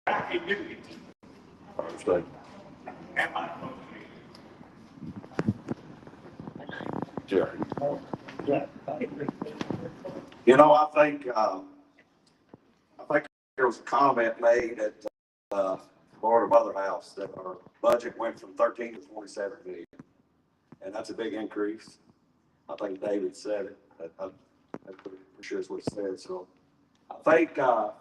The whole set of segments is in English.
Thursday. Jerry. You know, I think there was a comment made at Florida Mother House that our budget went from 13 to 47 million, and that's a big increase. I think David said it. I'm pretty sure it's what he said. So I think, like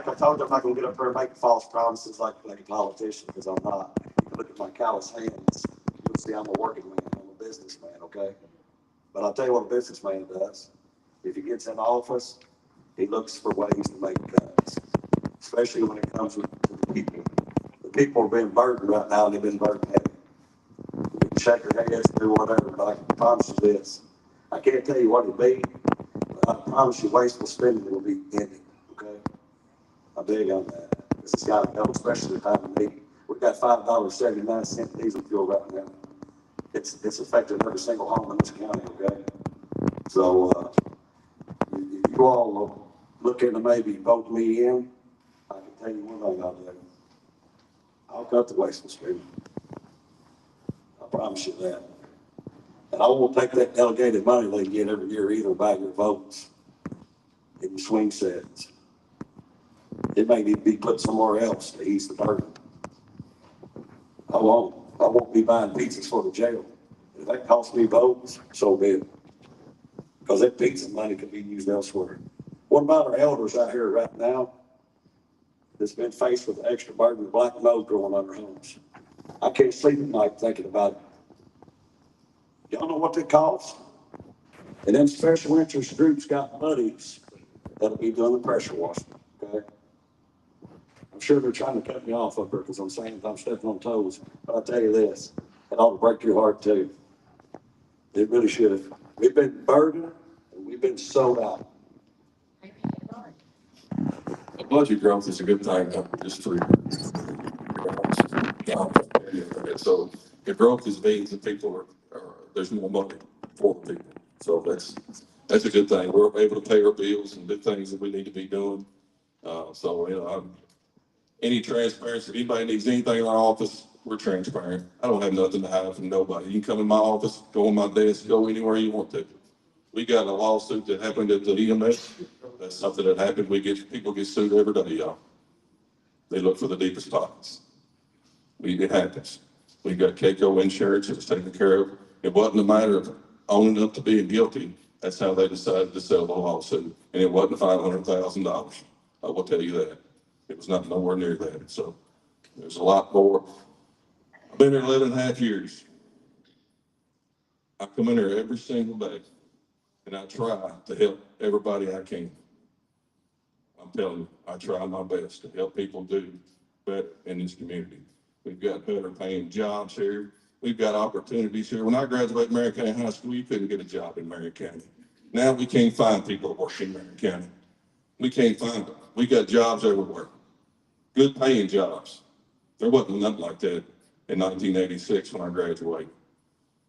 I told you, I'm not going to get up there and make false promises like a politician, because I'm not. You can look at my callous hands. You'll see I'm a working man. I'm a businessman, okay? But I'll tell you what a businessman does. If he gets in office, he looks for ways to make cuts, especially when it comes to the people. The people are being burdened right now, and they've been burdened heavy. You can shake your heads, do whatever, but I can promise you this. I can't tell you what it'll be, but I promise you wasteful spending will be ending, okay? I'm big on that. This has got to help, especially the time of need. We've got $5.79 diesel fuel right now. It's affecting every single home in this county, okay? So, if you all will look into maybe vote me in, I can tell you one thing I'll do. I'll cut the wasteful spending. I promise you that. And I won't take that delegated money they get every year either by your votes in your swing sets. It may need to be put somewhere else to ease the burden. I won't be buying pizzas for the jail. If that costs me votes, so be it. Because that pizza money could be used elsewhere. What about our elders out here right now that's been faced with the extra burden of black mold growing on their homes? I can't sleep at night thinking about it. Y'all know what that costs? And then special interest groups got buddies that'll be doing the pressure washing, okay? I'm sure they're trying to cut me off up there because I'm saying I'm stepping on toes. But I'll tell you this, it ought to break your heart too. It really should have. We've been burdened and we've been sold out. Budget growth is a good thing, just for. So if growth is means that people there's more money for people. So that's a good thing. We're able to pay our bills and do things that we need to be doing. Any transparency, if anybody needs anything in our office, we're transparent. I don't have nothing to hide from nobody. You can come in my office, go on my desk, go anywhere you want to. We got a lawsuit that happened at the EMS. That's something that happened. People get sued every day, y'all. They look for the deepest pockets. It happens. We got Keiko insurance. It was taken care of. It wasn't a matter of owning up to being guilty. That's how they decided to sell the lawsuit. And it wasn't $500,000. I will tell you that. It was not nowhere near that. So there's a lot more. I've been here 11 and a half years. I come in here every single day and I try to help everybody I can. I'm telling you, I try my best to help people do better in this community. We've got better paying jobs here. We've got opportunities here. When I graduated Marion County High School, you couldn't get a job in Marion County. Now we can't find people working in Marion County. We can't find them. We got jobs everywhere. Good paying jobs. There wasn't nothing like that in 1986 when I graduated.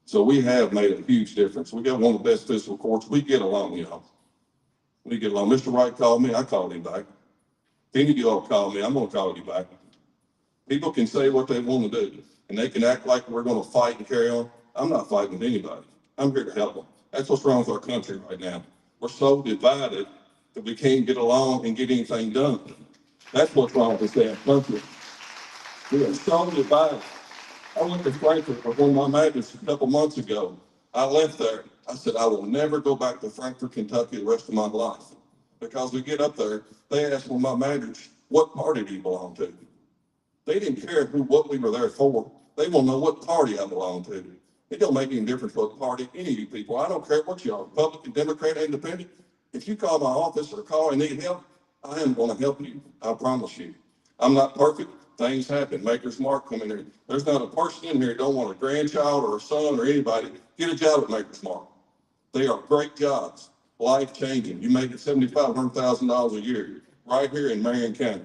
So we have made a huge difference. We got one of the best fiscal courts. We get along, y'all. We get along. Mr. Wright called me. I called him back. If any of you all call me, I'm going to call you back. People can say what they want to do, and they can act like we're going to fight and carry on. I'm not fighting with anybody. I'm here to help them. That's what's wrong with our country right now. We're so divided that we can't get along and get anything done. That's what's wrong with this country. We are so divided. I went to Frankfurt with one of my managers a couple months ago. I left there. I said, I will never go back to Frankfurt, Kentucky the rest of my life. Because we get up there, they asked one of my managers, what party do you belong to? They didn't care what we were there for. They want to know what party I belong to. It don't make any difference what party any of you people. I don't care what you are, Republican, Democrat, Independent. If you call my office or call and need help, I am going to help you. I promise you. I'm not perfect. Things happen. Maker's Mark come in here. There's not a person in here that don't want a grandchild or a son or anybody. Get a job at Maker's Mark. They are great jobs, life-changing. You make it $7,500 a year right here in Marion County.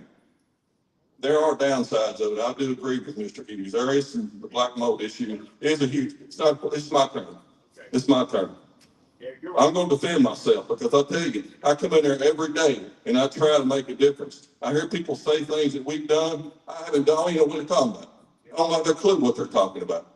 There are downsides of it. I do agree with Mr. Hughes. There is the black mold issue. It is a huge. It's my turn. It's my turn. I'm gonna defend myself because I tell you, I come in there every day and I try to make a difference. I hear people say things that we've done. I haven't done, I don't even know what they're talking about. I don't have a clue what they're talking about.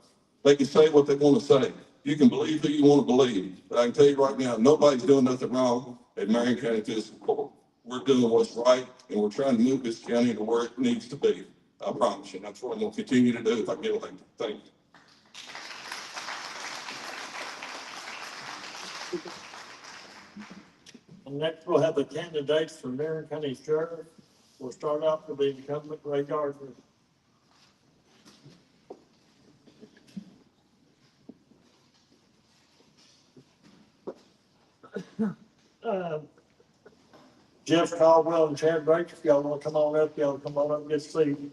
They can say what they want to say. You can believe who you want to believe. But I can tell you right now, nobody's doing nothing wrong at Marion County Fiscal Court. We're doing what's right and we're trying to move this county to where it needs to be. I promise you. That's what I'm gonna continue to do if I get elected. Thank you. And next we'll have the candidates for Marion County Sheriff. We'll start out with the incumbent Ray Gardner. Jeff Caldwell and Chad Baker, if y'all want to come on up, y'all come on up and get seated.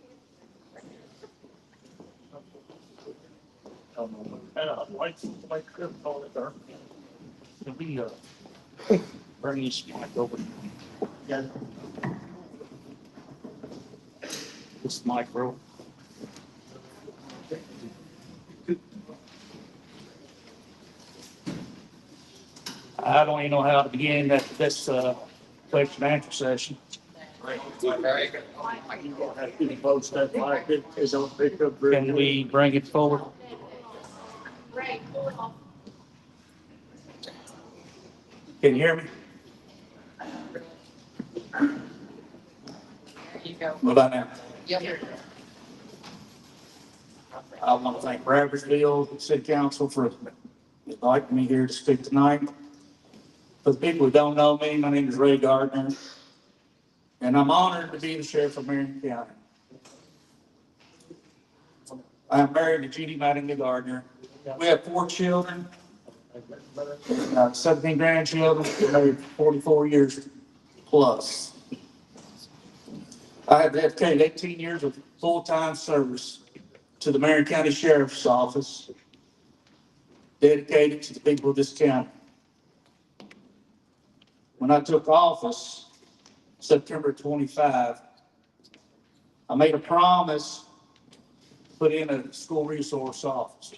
Wait Chris on it there. Can we, bring this mic over? Yeah. This mic, bro. I don't even know how to begin this question and answer session. You gonna have to post that like it don't pick up very Can good. we bring it forward? Can you hear me? There you go. What about now? Yep. I want to thank Bradfordsville City Council for inviting me here to speak tonight. For the people who don't know me, my name is Ray Gardner, and I'm honored to be the sheriff of Marion County. I am married to Judy Mattingly Gardner. We have 4 children, 17 grandchildren, we're married 44 years plus. I have dedicated 18 years of full-time service to the Marion County Sheriff's Office, dedicated to the people of this county. When I took office, September 25, I made a promise to put in a school resource office.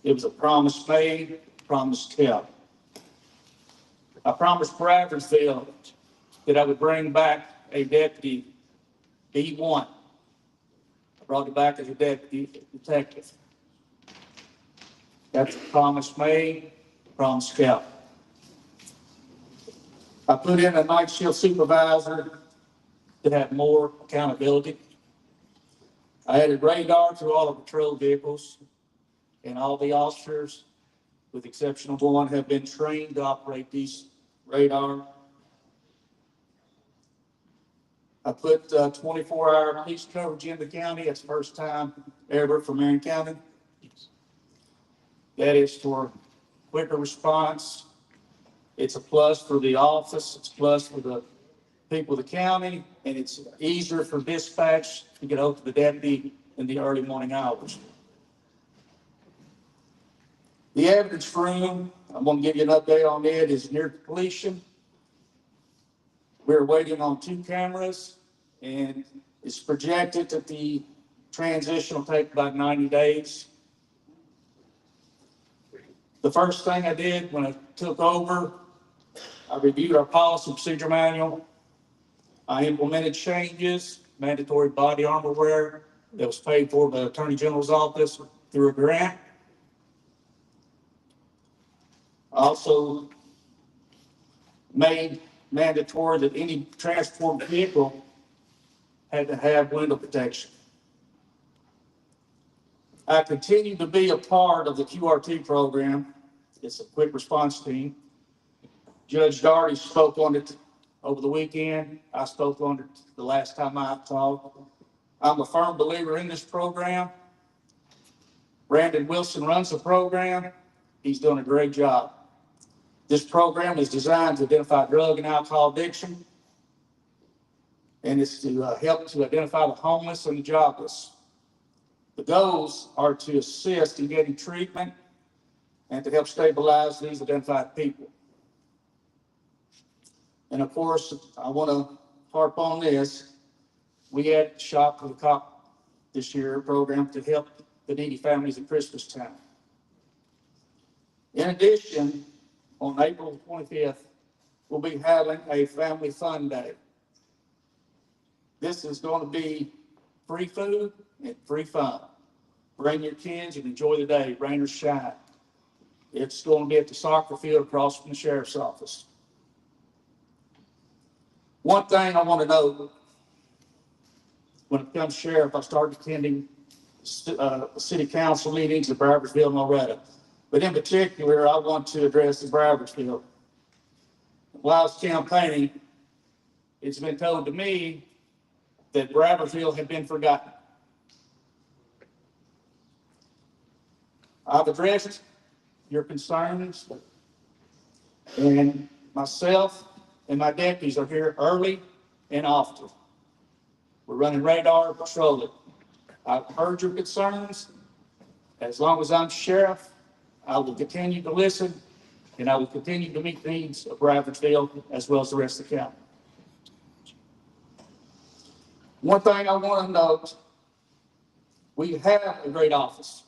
It was a promise made, promise kept. I promised Bradfordsville that I would bring back a deputy B1. I brought it back as a deputy detective. That's a promise made, promise kept. I put in a night shift supervisor to have more accountability. I added radar to all the patrol vehicles, and all the officers, with the exception of one, have been trained to operate these radar. I put 24-hour police coverage in the county. It's the first time ever for Marion County. That is for quicker response. It's a plus for the office. It's a plus for the people of the county, and it's easier for dispatch to get over to the deputy in the early morning hours. The evidence room, I'm going to give you an update on it, is near completion. We're waiting on 2 cameras, and it's projected that the transition will take about 90 days. The first thing I did when I took over, I reviewed our policy and procedure manual. I implemented changes, mandatory body armor wear that was paid for by the Attorney General's office through a grant. Also made mandatory that any transport vehicle had to have window protection. I continue to be a part of the QRT program. It's a quick response team. Judge Daugherty spoke on it over the weekend. I spoke on it the last time I talked. I'm a firm believer in this program. Brandon Wilson runs the program. He's doing a great job. This program is designed to identify drug and alcohol addiction, and it's to help to identify the homeless and the jobless. The goals are to assist in getting treatment and to help stabilize these identified people. And of course, I want to harp on this. We had Shop for the Cop this year program to help the needy families at Christmas time. In addition, on April 25th, we'll be having a family fun day. This is going to be free food and free fun. Bring your kids and enjoy the day, rain or shine. It's going to be at the soccer field across from the sheriff's office. One thing I want to know, when it comes to sheriff, I started attending city council meetings in Bradfordsville and Loretta. But in particular, I want to address the Bradfordsville. While I was campaigning, it's been told to me that Bradfordsville had been forgotten. I've addressed your concerns, and myself and my deputies are here early and often. We're running radar, patrolling. I've heard your concerns. As long as I'm sheriff, I will continue to listen, and I will continue to meet the needs of Bradfordsville as well as the rest of the county. One thing I want to note, we have a great office.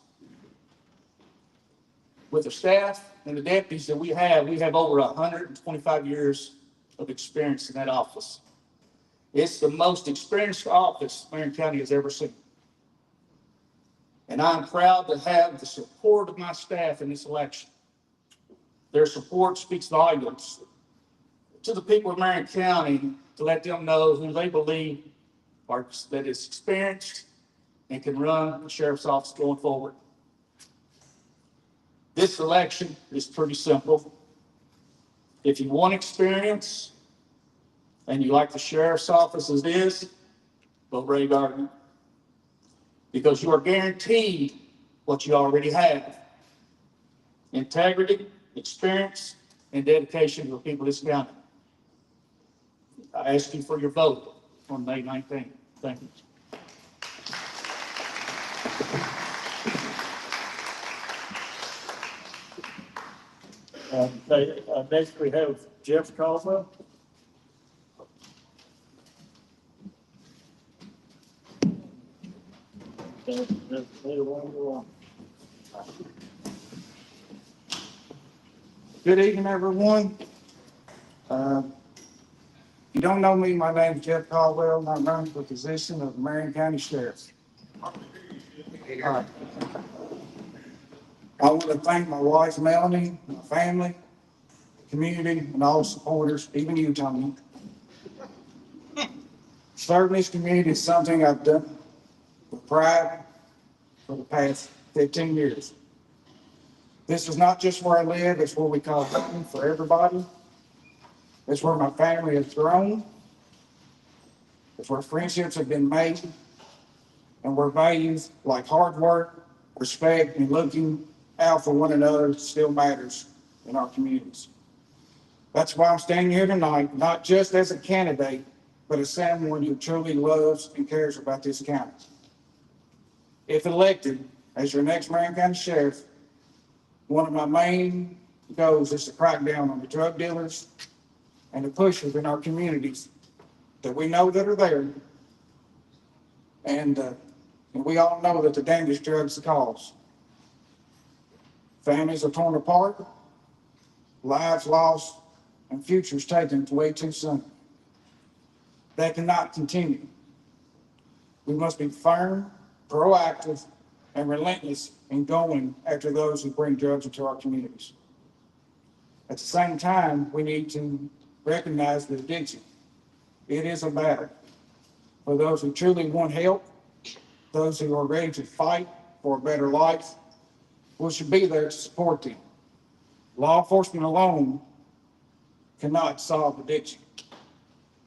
With the staff and the deputies that we have over 125 years of experience in that office. It's the most experienced office Marion County has ever seen. And I'm proud to have the support of my staff in this election. Their support speaks volumes to the people of Marion County to let them know who they believe that is experienced and can run the sheriff's office going forward. This election is pretty simple. If you want experience and you like the sheriff's office as is, vote Ray Gardner. Because you are guaranteed what you already have. Integrity, experience, and dedication to the people of this county. I ask you for your vote on May 19th. Thank you. Next we have Jeff Caldwell. Good evening, everyone. If you don't know me, my name is Jeff Caldwell, and I'm running for the position of Marion County Sheriff. All right. I want to thank my wife, Melanie, my family, the community, and all the supporters, even you, Tony. Serving this community is something I've done with pride for the past 15 years. This is not just where I live, it's where we call home for everybody. It's where my family has grown. It's where friendships have been made, and where values like hard work, respect, and looking out for one another still matters in our communities. That's why I'm standing here tonight, not just as a candidate, but as someone who truly loves and cares about this county. If elected as your next Marion County Sheriff, one of my main goals is to crack down on the drug dealers and the pushers in our communities that we know that are there. And we all know that the dangerous drugs cause. Families are torn apart, lives lost, and futures taken way too soon. That cannot continue. We must be firm, proactive, and relentless in going after those who bring drugs into our communities. At the same time, we need to recognize that addiction, it is a battle for those who truly want help, those who are ready to fight for a better life. We should be there to support them. Law enforcement alone cannot solve addiction,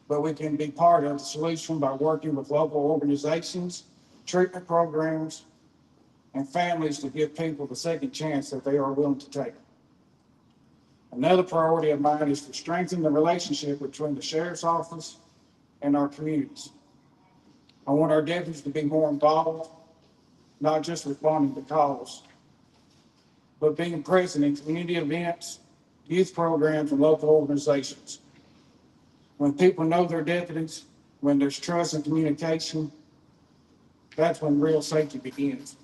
but we can be part of the solution by working with local organizations, treatment programs, and families to give people the second chance that they are willing to take. Another priority of mine is to strengthen the relationship between the sheriff's office and our communities. I want our deputies to be more involved, not just responding to calls, but being present in community events, youth programs, and local organizations. When people know their deputies, when there's trust and communication, that's when real safety begins.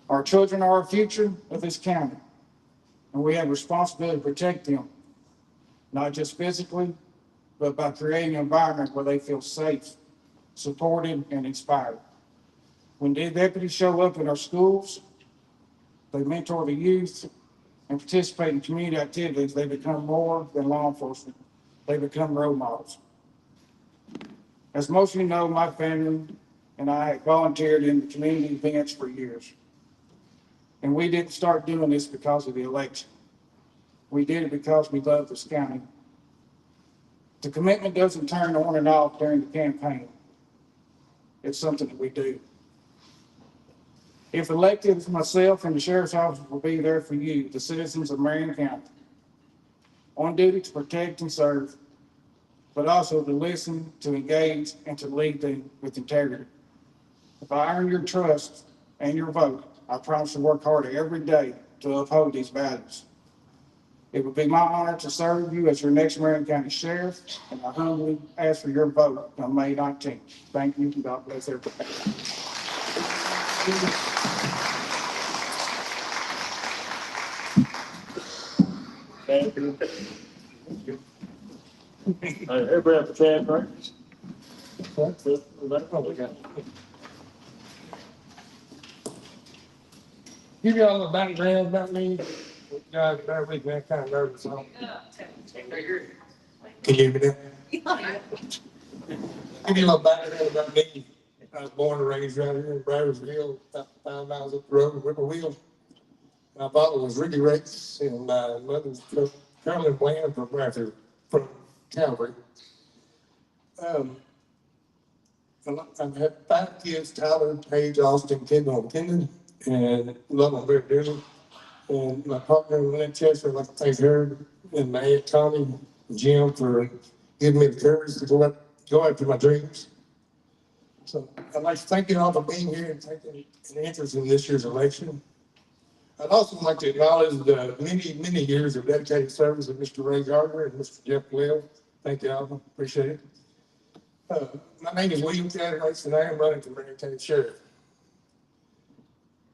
Our children are our future of this county, and we have a responsibility to protect them, not just physically, but by creating an environment where they feel safe, supported, and inspired. When the deputies show up in our schools, they mentor the youth and participate in community activities, they become more than law enforcement. They become role models. As most of you know, my family and I volunteered in the community events for years. And we didn't start doing this because of the election. We did it because we love this county. The commitment doesn't turn on and off during the campaign. It's something that we do. If elected, myself and the sheriff's office will be there for you, the citizens of Marion County, on duty to protect and serve, but also to listen, to engage, and to lead them with integrity. If I earn your trust and your vote, I promise to work harder every day to uphold these values. It would be my honor to serve you as your next Marion County Sheriff, and I humbly ask for your vote on May 19th. Thank you, and God bless everybody. Thank you. Everybody have a chance, right? Give y'all a background about me. Guys, bear with me, I'm kind of nervous. Can you hear me now? Give you a little background about me. I was born and raised right here in Bradfordsville, about 5 miles up the road in Whippoorwill. My father was Ricky Race, and my mother was Carolyn Bland from Bradford, from Calvary. I've had 5 kids: Tyler, Paige, Austin, Kendall, and Kendon, and love them very dearly. And my partner, Lynn Chester, I'd like to thank her, and my Aunt Connie, and Jim, for giving me the courage to go after my dreams. So I'd like to thank you all for being here and taking an interest in this year's election. I'd also like to acknowledge the many years of dedicated service of Mr. Ray Gardner and Mr. Jeff Will. Thank you all, appreciate it. My name is William Chadwick, and I am running for Marion County Sheriff.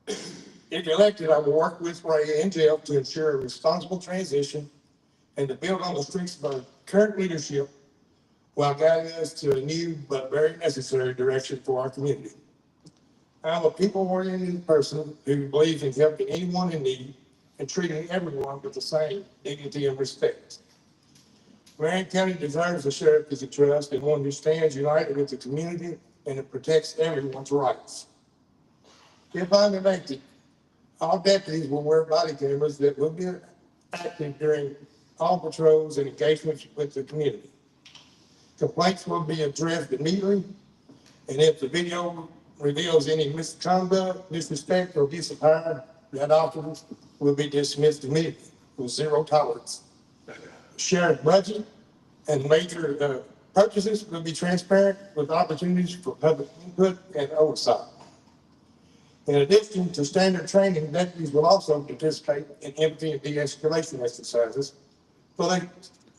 If elected, I will work with Ray and Jeff to ensure a responsible transition and to build on the strengths of our current leadership while guiding us to a new but very necessary direction for our community. I'm a people-oriented person who believes in helping anyone in need and treating everyone with the same dignity and respect. Marion County deserves a sheriff as a trust and one who stands united with the community and it protects everyone's rights. If I'm elected, all deputies will wear body cameras that will be active during all patrols and engagements with the community. Complaints will be addressed immediately, and if the video reveals any misconduct, disrespect, or abuse of power, that officer will be dismissed immediately with zero tolerance. Sheriff budget and major purchases will be transparent with opportunities for public input and oversight. In addition to standard training, deputies will also participate in empathy and de-escalation exercises so they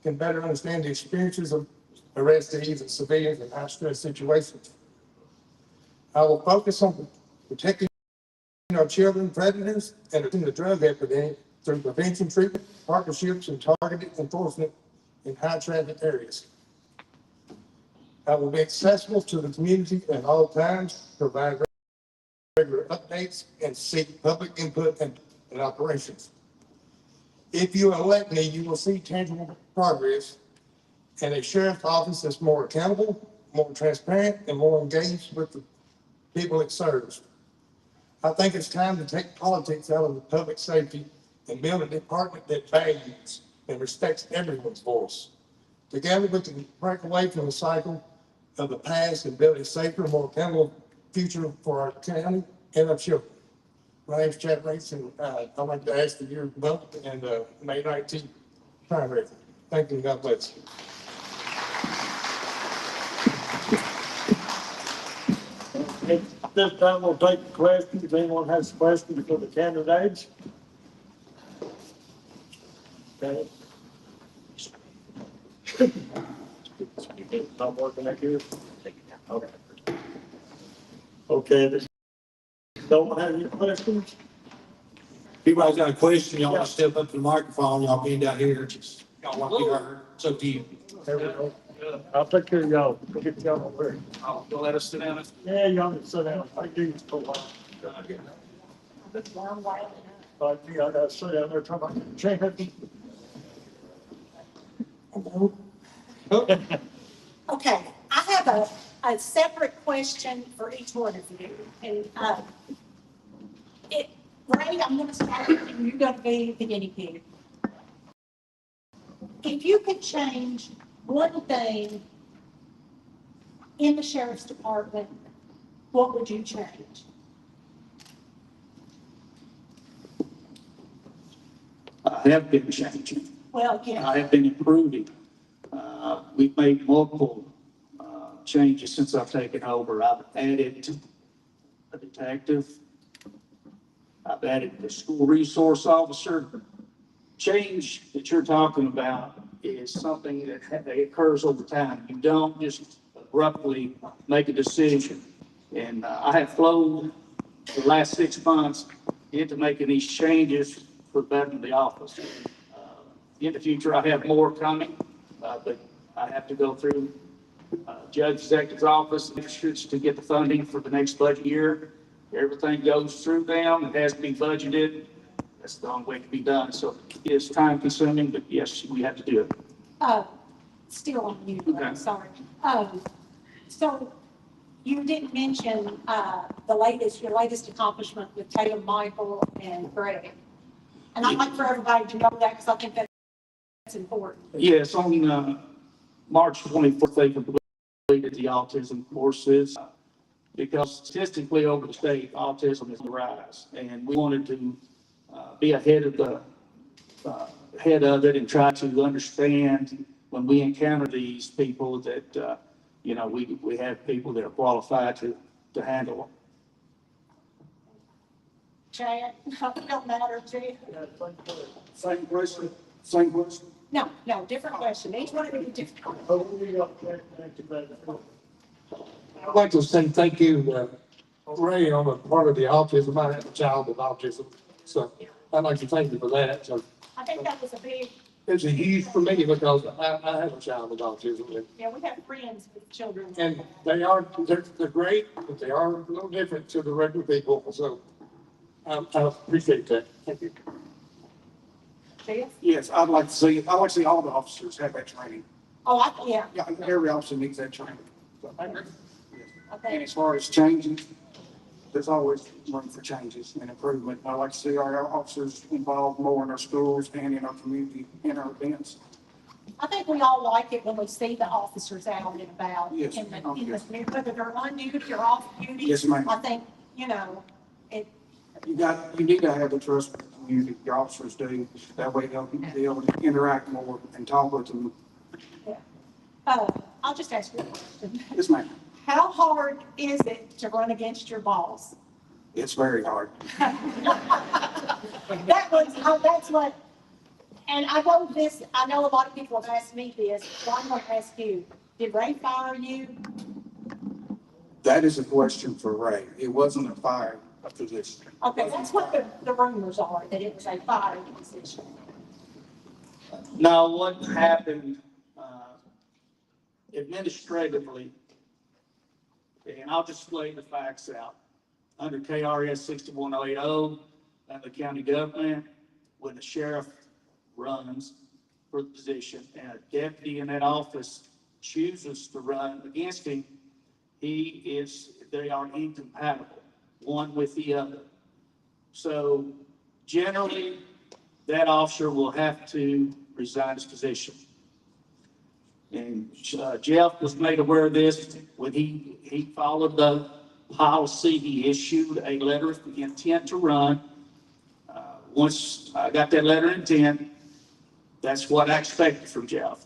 can better understand the experiences of arrestees and civilians in high-stress situations. I will focus on protecting our children, predators, and the drug epidemic through prevention, treatment, partnerships, and targeted enforcement in high-traffic areas. I will be accessible to the community at all times, provide regular updates, and seek public input and operations. If you elect me, you will see tangible progress and a sheriff's office that's more accountable, more transparent, and more engaged with the people it serves. I think it's time to take politics out of the public safety and build a department that values and respects everyone's voice. Together we can break away from the cycle of the past and build a safer, more accountable future for our county and our children. My name's Chad Race, and I'd like to ask for your vote and May 19th primary. Thank you, and God bless. This time we'll take questions. If anyone has questions for the candidates. Okay. Not working out here? Okay. Okay, don't have any questions? Anybody's got a question, y'all want to step up to the microphone, y'all being down here, just, y'all want to be heard, it's up to you. There we go. I'll take care of y'all. We'll get y'all over here. Oh, you'll let us sit down? Yeah, y'all can sit down. I do this for a while. But yeah, I gotta sit down there talking about change. Okay, I have a separate question for each one of you. And, Ray, I'm gonna start with you. You're gonna be the guinea pig. If you could change one thing in the sheriff's department, what would you change? I have been changing. Well, yeah, I have been improving. We've made multiple changes since I've taken over. I've added a detective. I've added the school resource officer. Change that you're talking about is something that occurs over time. You don't just abruptly make a decision. And I have flowed the last 6 months into making these changes for the betterment of the office. In the future, I have more coming, but I have to go through Judge Executive's office to get the funding for the next budget year. Everything goes through them. It has to be budgeted. That's the only way it can be done. So it's time consuming, but yes, we have to do it. still on you, Okay. I'm sorry. So you didn't mention, your latest accomplishment with Taylor, Michael, and Greg. And I'd like for everybody to know that because I think that's important. Yes, on March 24th, they completed the autism courses because statistically over the state, autism is on the rise. And we wanted to be ahead of it and try to understand when we encounter these people that, we have people that are qualified to handle them. Chad, it don't matter, Chad. Same question, same question. No, different question. Each one of you different. Oh, we got that. I'd like to say thank you, Ray, on the part of the autism. I have a child with autism, so I'd like to thank you for that. So I think that was a big, it's a huge for me because I have a child with autism, yeah, we have friends with children. and they're great, but they are a little different to the regular people. So I appreciate that. Thank you. Chad? Yes, I'd like to see all the officers have that training. Oh, yeah, Yeah, every officer needs that training. And okay. as far as changes, there's always room for changes and improvement. I like to see our officers involved more in our schools and in our community, in our events. I think we all like it when we see the officers out and about. Yes, In the, yes. whether they're on duty or off duty. Yes, ma'am. I think, it, You need to have the trust with the community, your officers do. That way they'll be able to interact more and talk with them. I'll just ask you a question. Yes, ma'am. How hard is it to run against your boss? It's very hard. That's what, and I know a lot of people have asked me this, so I'm gonna ask you, did Ray fire you? That is a question for Ray. It wasn't a fire position. Okay, that's what the rumors are, that it was a fire position. Now, what happened administratively, and I'll just lay the facts out. Under KRS 61080 and the county government, when the sheriff runs for the position and a deputy in that office chooses to run against him, they are incompatible, one with the other. So generally, that officer will have to resign his position. And Jeff was made aware of this when he followed the policy. He issued a letter of intent to run. Once I got that letter of intent, that's what I expected from Jeff.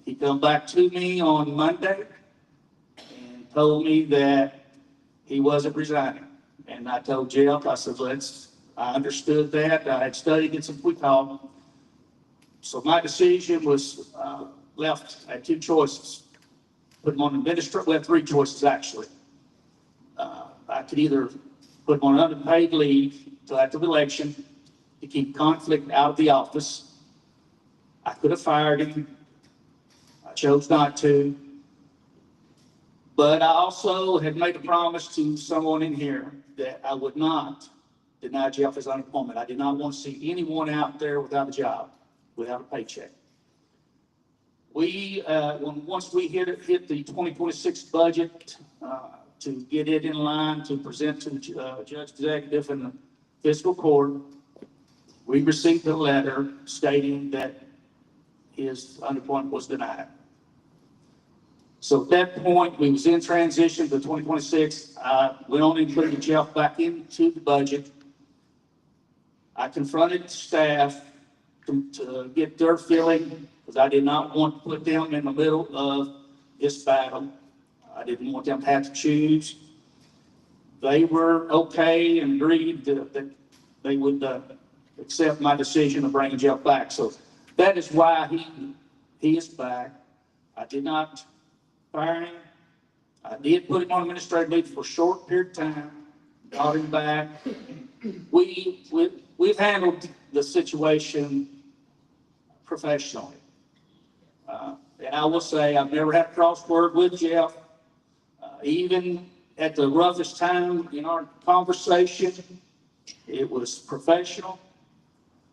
He come back to me on Monday and told me that he wasn't resigning. And I told Jeff, I said, I understood that. I had studied it since we talked. So my decision was left at two choices. Put him on left three choices actually. I could either put him on unpaid leave till after the election, to keep conflict out of the office. I could have fired him. I chose not to. But I also had made a promise to someone in here that I would not deny Jeff his unemployment. I did not want to see anyone out there without a job, without a paycheck. Once we hit the 2026 budget, to get it in line to present to the Judge Executive and the Fiscal Court, we received a letter stating that his unemployment was denied. So at that point, we was in transition to 2026. We only included Jeff back into the budget. I confronted staff to get their feeling, because I did not want to put them in the middle of this battle. I didn't want them to have to choose. They were okay and agreed that they would accept my decision of bringing Jeff back. So that is why he is back. I did not fire him. I did put him on administrative leave for a short period of time, got him back. We've handled the situation professionally. And I will say, I've never had a crossword with Jeff. Even at the roughest time in our conversation, it was professional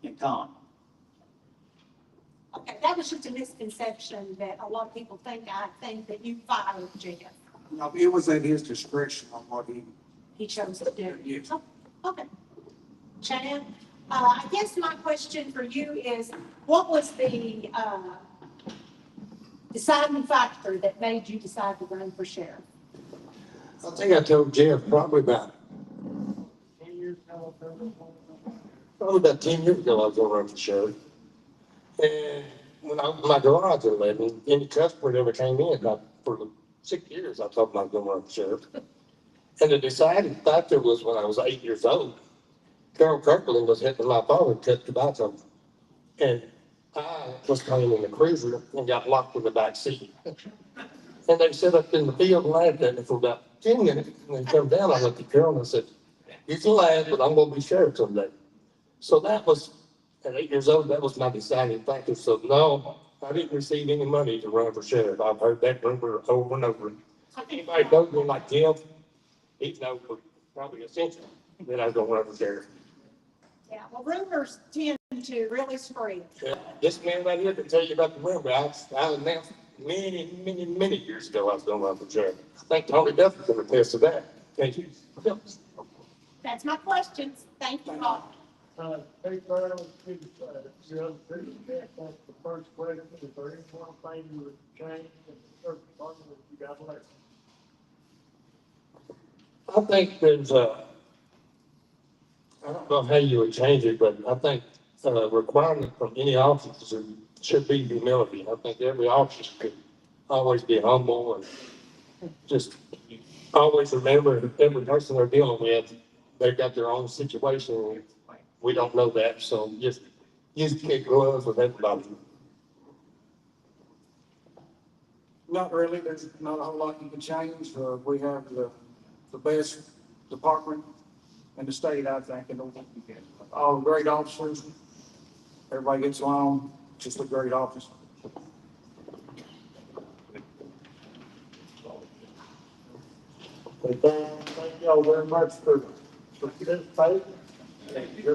and calm. Okay, that was just a misconception that a lot of people think. I think that you fired Jeff. No, it was at his discretion on what He chose to do. Yes. Oh, okay. Chad, I guess my question for you is, what was the deciding factor that made you decide to run for sheriff? I think I told Jeff probably about 10 years ago, probably about 10 years ago, I was gonna run for sheriff. And when my garage was 11, any customer that ever came in, for 6 years, I told them I was gonna run for sheriff. And the deciding factor was when I was 8 years old. Carol Kirkland was hitting my father and cut tobacco. And I was playing in the cruiser and got locked in the back seat. And they set up in the field and laughed at me for about 10 minutes. And they come down, I looked at Carol and I said, "You can laugh, but I'm gonna be sheriff someday." So that was, at 8 years old, that was my deciding factor. So no, I didn't receive any money to run for sheriff. I've heard that rumor over and over. Anybody knows me like Jeff, he'd know for probably a century that I was gonna run for sheriff. Yeah, well, rumors tend to really spread. Yeah, this man right here can tell you about the rumor. I announced many years ago I was gonna run for sheriff. I think Tony Duffy can attest to that. Can't you? That's my questions. Thank you all. Hey, Carl, that's the first question. Is there any one thing you would change in the search department that you got left? I think there's I don't know how you would change it, but I think a requirement from any officer should be humility. I think every officer could always be humble and just always remember every person they're dealing with, they've got their own situation. We don't know that, so just use kid gloves with everybody. Not really, there's not a whole lot you can change. We have the best department in the state, I think, and all great officers. Everybody gets along, just a great office. Thank y'all very much for participating. I've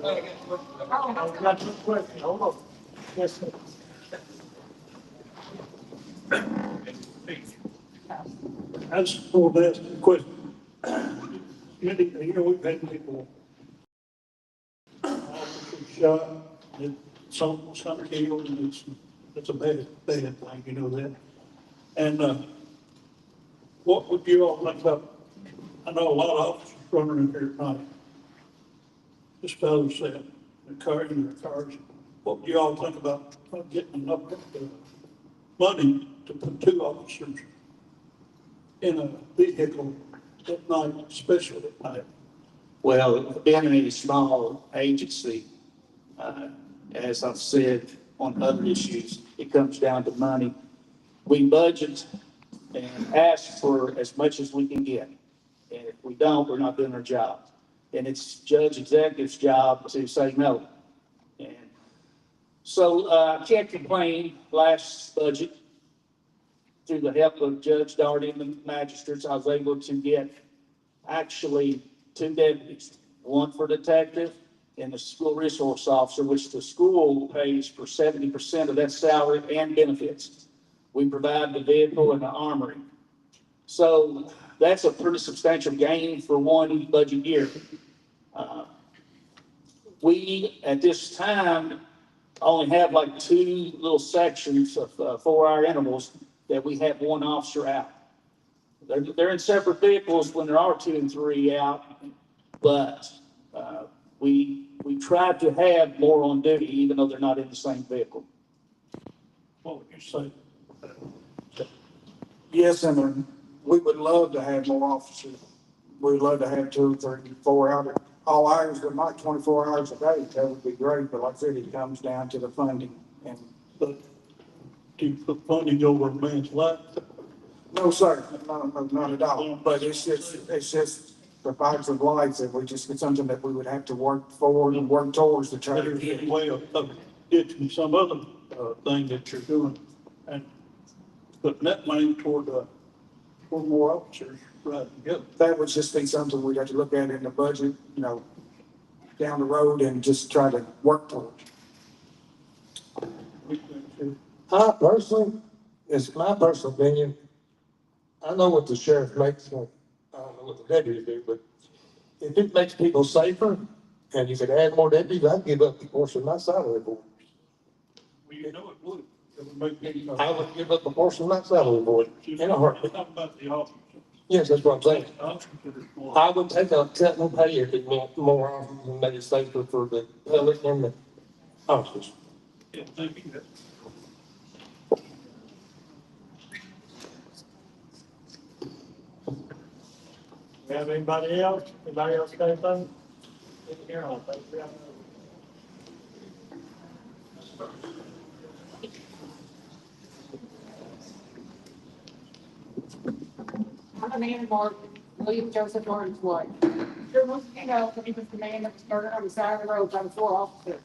got one question. Hold on. Yes, sir. I just want to ask a question. Here we've had people shot, and some was not killed, and it's a bad thing, you know that. And what would you all think about? I know a lot of officers running in here at night. This fellow said, in their cars. What would you all think about getting enough money to put 2 officers in a vehicle at night, especially at night? Well, being a small agency, as I've said on other issues, it comes down to money. We budget and ask for as much as we can get. And if we don't, we're not doing our job. And it's Judge Executive's job to say no. And so, can't complain. Last budget, through the help of Judge Darty and the magistrates, I was able to get actually 2 deputies, one for detective and the school resource officer, which the school pays for 70% of that salary and benefits. We provide the vehicle and the armory. So that's a pretty substantial gain for one budget year. We, at this time, only have like 2 little sections of 4-hour intervals that we have one officer out. They're in separate vehicles when there are 2 and 3 out, but we try to have more on duty even though they're not in the same vehicle. What would you say? Yes, and we would love to have more officers. We'd love to have 2, 3, 4 hours, all hours, but not 24 hours a day. That would be great, but like I said, it comes down to the funding. And But do you put funding over a man's life? no, sir, no, not at all. But it's just the facts of life that it's something that we would have to work forward and work towards to try to There's get. a way of ditching some other thing that you're doing and putting that money toward more officers, right? Yep. That would just be something we'd have to look at in the budget, down the road and just try to work towards. I personally, it's my personal opinion, I know what the sheriff makes, I don't know what the deputies do, but if it makes people safer and you could add more deputies, I'd give up a portion of my salary for it. Well, you know it would. It would make me. I would give up a portion of my salary for it in a heartbeat. How about the officers? Yes, that's what I'm saying. The officers are more- I would take a cut in pay if it meant more officers and make it safer for the public and the officers. Yeah, thank you. We have anybody else? Anybody else got anything? Here, I'll take it. I'm Amanda Martin, William Joseph Martin's wife. Sure, most of you know that he was the man that was murdered on the side of the road by the 4 officers.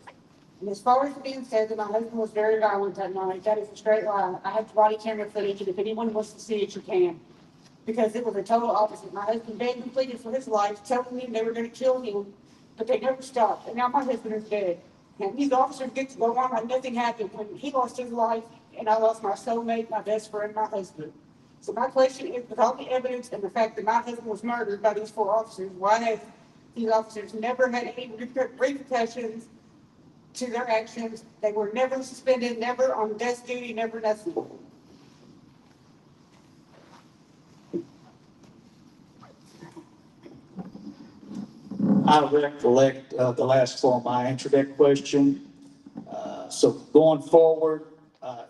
And as far as it being said that my husband was very violent that night, that is a straight lie. I have body camera footage, and if anyone wants to see it, you can. Because it was a total opposite. My husband begged and pleaded for his life, telling him they were going to kill him, but they never stopped. And now my husband is dead. And these officers get to go on like nothing happened when he lost his life, and I lost my soulmate, my best friend, my husband. So my question is, with all the evidence and the fact that my husband was murdered by these 4 officers, why have these officers never had any repercussions to their actions? They were never suspended, never on desk duty, never nothing. I recollect the last form I answered that question. So going forward,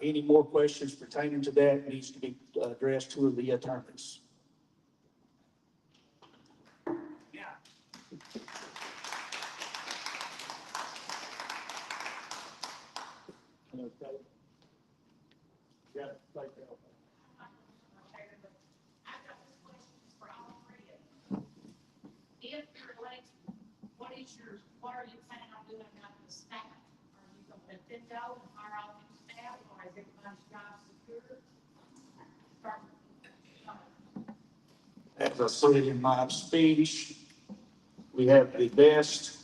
any more questions pertaining to that needs to be addressed to the attorneys. Yeah. Okay. Yeah, take it. If you're elected, what are you planning on doing about the staff? Are you going to let them go and hire all new staff, or is everybody's job secure? As I said in my speech, we have the best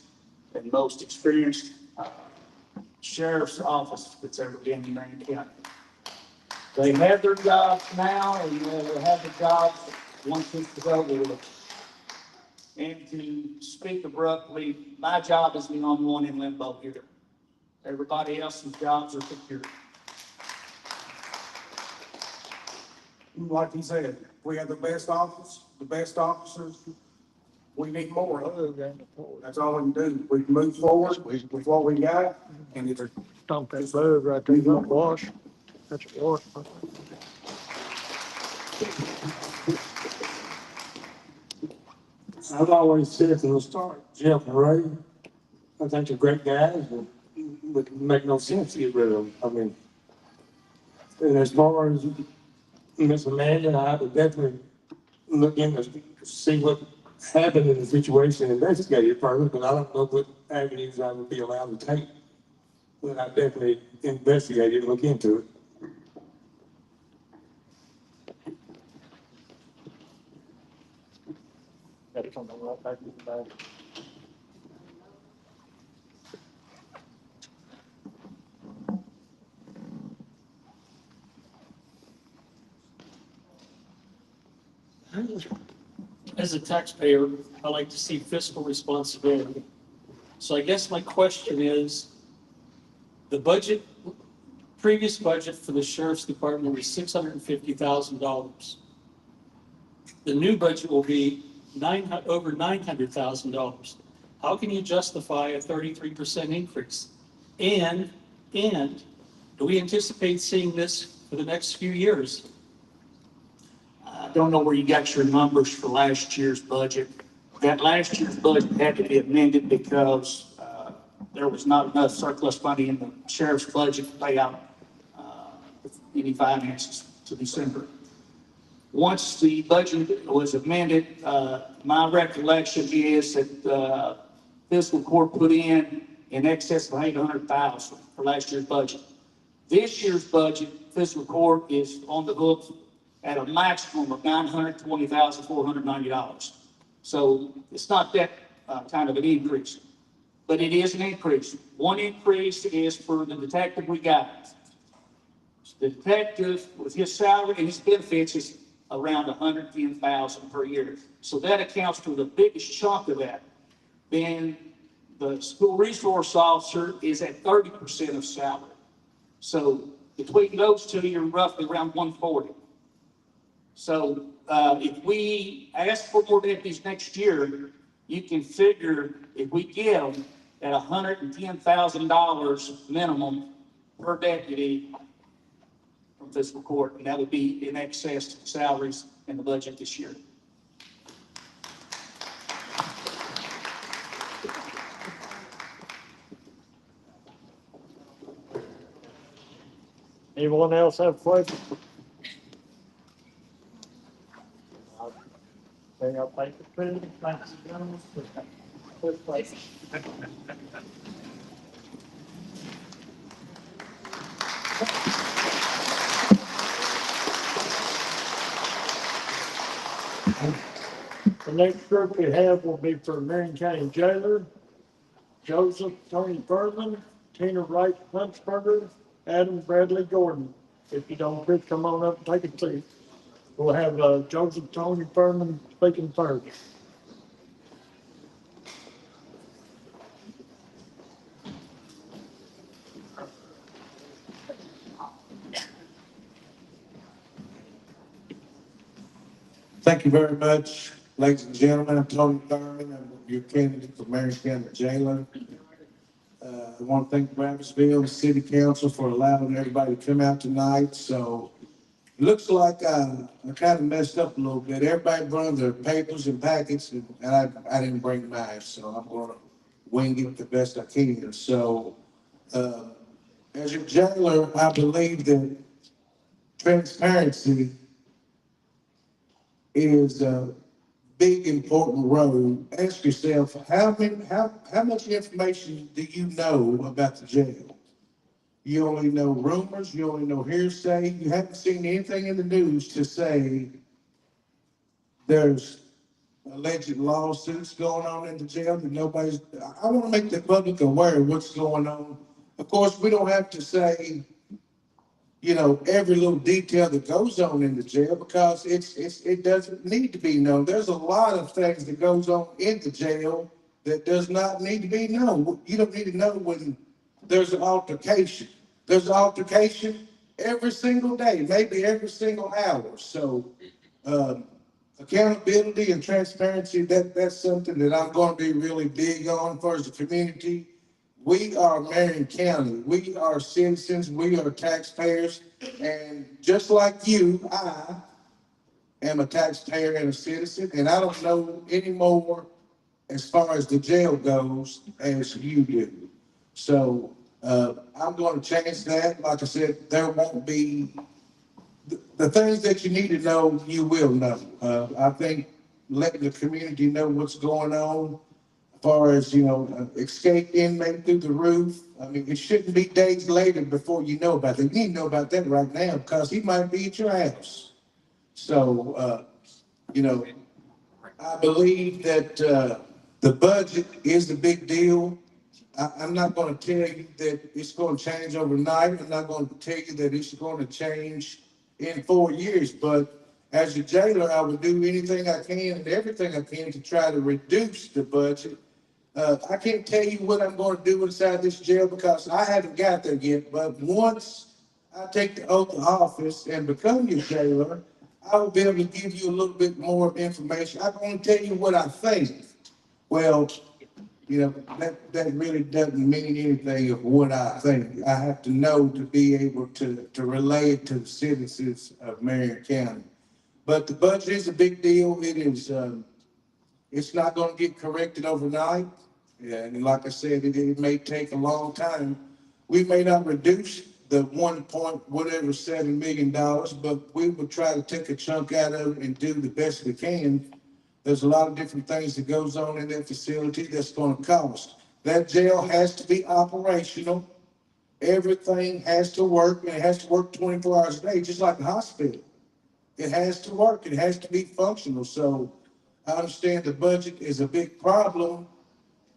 and most experienced sheriff's office that's ever been in Marion County. They have their jobs now, and they'll have the jobs once it's over with. And to speak abruptly, my job is the only one in limbo here. Everybody else's jobs are secure. Like he said, we have the best office, the best officers. We need more of them. That's all we can do. We can move forward with what we got, and it's Dump that bug right there, don't wash. That's your wash. I've always said from the start, Jeff and Ray, I think they're great guys, but would make no sense to get rid of them. I mean, and as far as Miss Amanda, I would definitely look in to see what happened in the situation and investigate it further, but I don't know what avenues I would be allowed to take Well, I definitely investigate it, look into it. Got something right back in the bag. As a taxpayer, I like to see fiscal responsibility. So I guess my question is, the budget, previous budget for the sheriff's department was $650,000. The new budget will be over $900,000. How can you justify a 33% increase? And do we anticipate seeing this for the next few years? I don't know where you got your numbers for last year's budget. That last year's budget had to be amended because there was not enough surplus money in the sheriff's budget to pay out any finances to December. Once the budget was amended, my recollection is that fiscal court put in excess of $800,000 for last year's budget. This year's budget, fiscal court is on the hook at a maximum of $920,490. So it's not that kind of an increase, but it is an increase. One increase is for the detective we got. The detective, with his salary and his benefits, is around $110,000 per year. So that accounts for the biggest chunk of that. Then the school resource officer is at 30% of salary. So between those two, you're roughly around 140. So if we ask for more deputies next year, you can figure if we give at $110,000 minimum per deputy from fiscal court, and that would be in excess of the salaries in the budget this year. Anyone else have questions? Bring up paper, please. Thanks, gentlemen. Quick question. The next group we have will be for Marion County Jailer, Joseph Tony Furman, Tina Wright Huntsberger, Adam Bradley Gordon. If you don't quit, come on up and take a seat. We'll have Joseph Tony Furman speaking first. Thank you very much, ladies and gentlemen. I'm Tony Thurman. I'm your candidate for Marion County Jailer. I want to thank Bradfordsville, the city council, for allowing everybody to come out tonight. So it looks like I kind of messed up a little bit. Everybody brought their papers and packets, and I didn't bring mine, so I'm going to wing it the best I can. So as your jailer, I believe that transparency is a big, important role. Ask yourself, how much information do you know about the jail? You only know rumors, you only know hearsay, you haven't seen anything in the news to say there's alleged lawsuits going on in the jail that nobody's, I want to make the public aware of what's going on. Of course, we don't have to say, every little detail that goes on in the jail because it doesn't need to be known. There's a lot of things that goes on in the jail that does not need to be known. You don't need to know when there's an altercation. There's an altercation every single day, maybe every single hour. So accountability and transparency, that's something that I'm going to be really big on for as a community. We are Marion County. We are citizens. We are taxpayers. And just like you, I am a taxpayer and a citizen. And I don't know any more as far as the jail goes as you do. So I'm going to change that. Like I said, there won't be the things that you need to know, you will know. I think letting the community know what's going on. I far as, escape inmate through the roof. I mean, it shouldn't be days later before you know about it. You need to know about that right now because he might be at your house. So, I believe that, the budget is the big deal. I'm not gonna tell you that it's gonna change overnight. I'm not gonna tell you that it's gonna change in 4 years, but as a jailer, I would do anything I can and everything I can to try to reduce the budget. I can't tell you what I'm gonna do inside this jail because I haven't got there yet, but once I take the oath of office and become your jailer, I will be able to give you a little bit more information. I'm gonna tell you what I think. Well, that really doesn't mean anything of what I think. I have to know to be able to relay it to the citizens of Marion County. But the budget is a big deal. It is, it's not gonna get corrected overnight. And like I said, it may take a long time. We may not reduce the 1.7 million dollars, but we will try to take a chunk out of it and do the best we can. There's a lot of different things that goes on in that facility that's gonna cost. That jail has to be operational. Everything has to work, and it has to work 24 hours a day, just like the hospital. It has to work, it has to be functional. So I understand the budget is a big problem,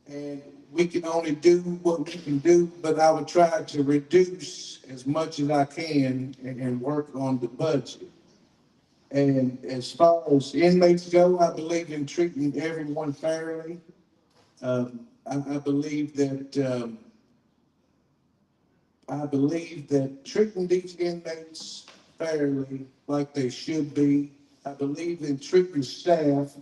and we can only do what we can do, but I would try to reduce as much as I can and work on the budget. And as far as inmates go, I believe in treating everyone fairly. I believe that treating these inmates fairly, like they should be. I believe in treating staff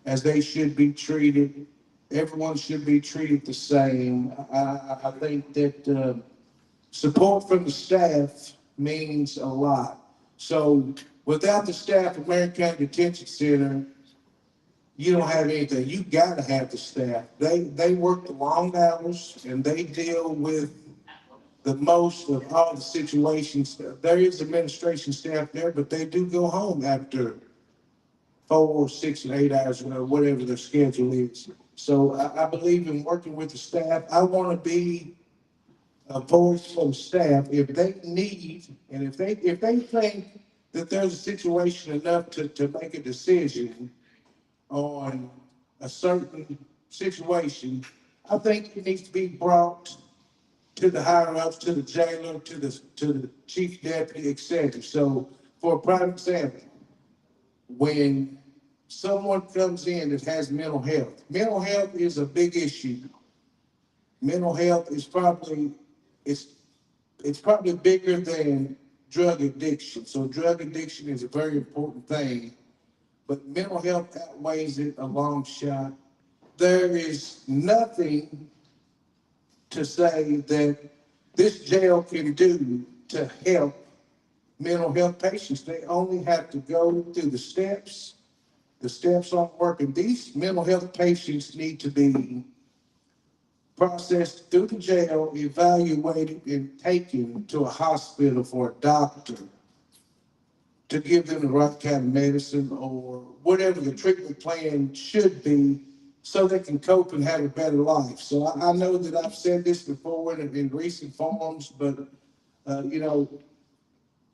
as they should be treated. Everyone should be treated the same. I think that, support from the staff means a lot. So without the staff of Marion County Detention Center, you don't have anything. You gotta have the staff. They work the long hours and they deal with the most of all the situations. There is administration staff there, but they do go home after 4, 6, and 8 hours, whatever their schedule is. So I believe in working with the staff. I want to be a voice for the staff if they need, and if they think that there's a situation enough to make a decision on a certain situation. I think it needs to be brought to the higher ups, to the jailer, to the chief deputy, etc. So for a prime example, when someone comes in that has mental health is a big issue. Mental health is probably, it's probably bigger than drug addiction. So drug addiction is a very important thing, but mental health outweighs it a long shot. There is nothing to say that this jail can do to help mental health patients. They only have to go through the steps. The steps aren't working. These mental health patients need to be processed through the jail, evaluated, and taken to a hospital for a doctor to give them the right kind of medicine or whatever the treatment plan should be so they can cope and have a better life. So I know that I've said this before in recent forums, but,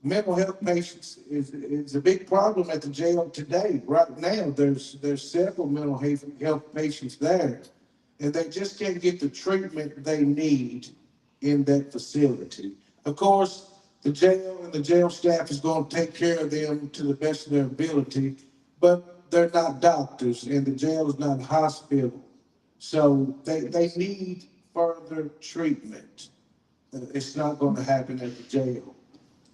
mental health patients is a big problem at the jail today. Right now, there's several mental health patients there, and they just can't get the treatment they need in that facility. Of course, the jail and the jail staff is going to take care of them to the best of their ability, but they're not doctors, and the jail is not a hospital. So they need further treatment. It's not going to happen at the jail.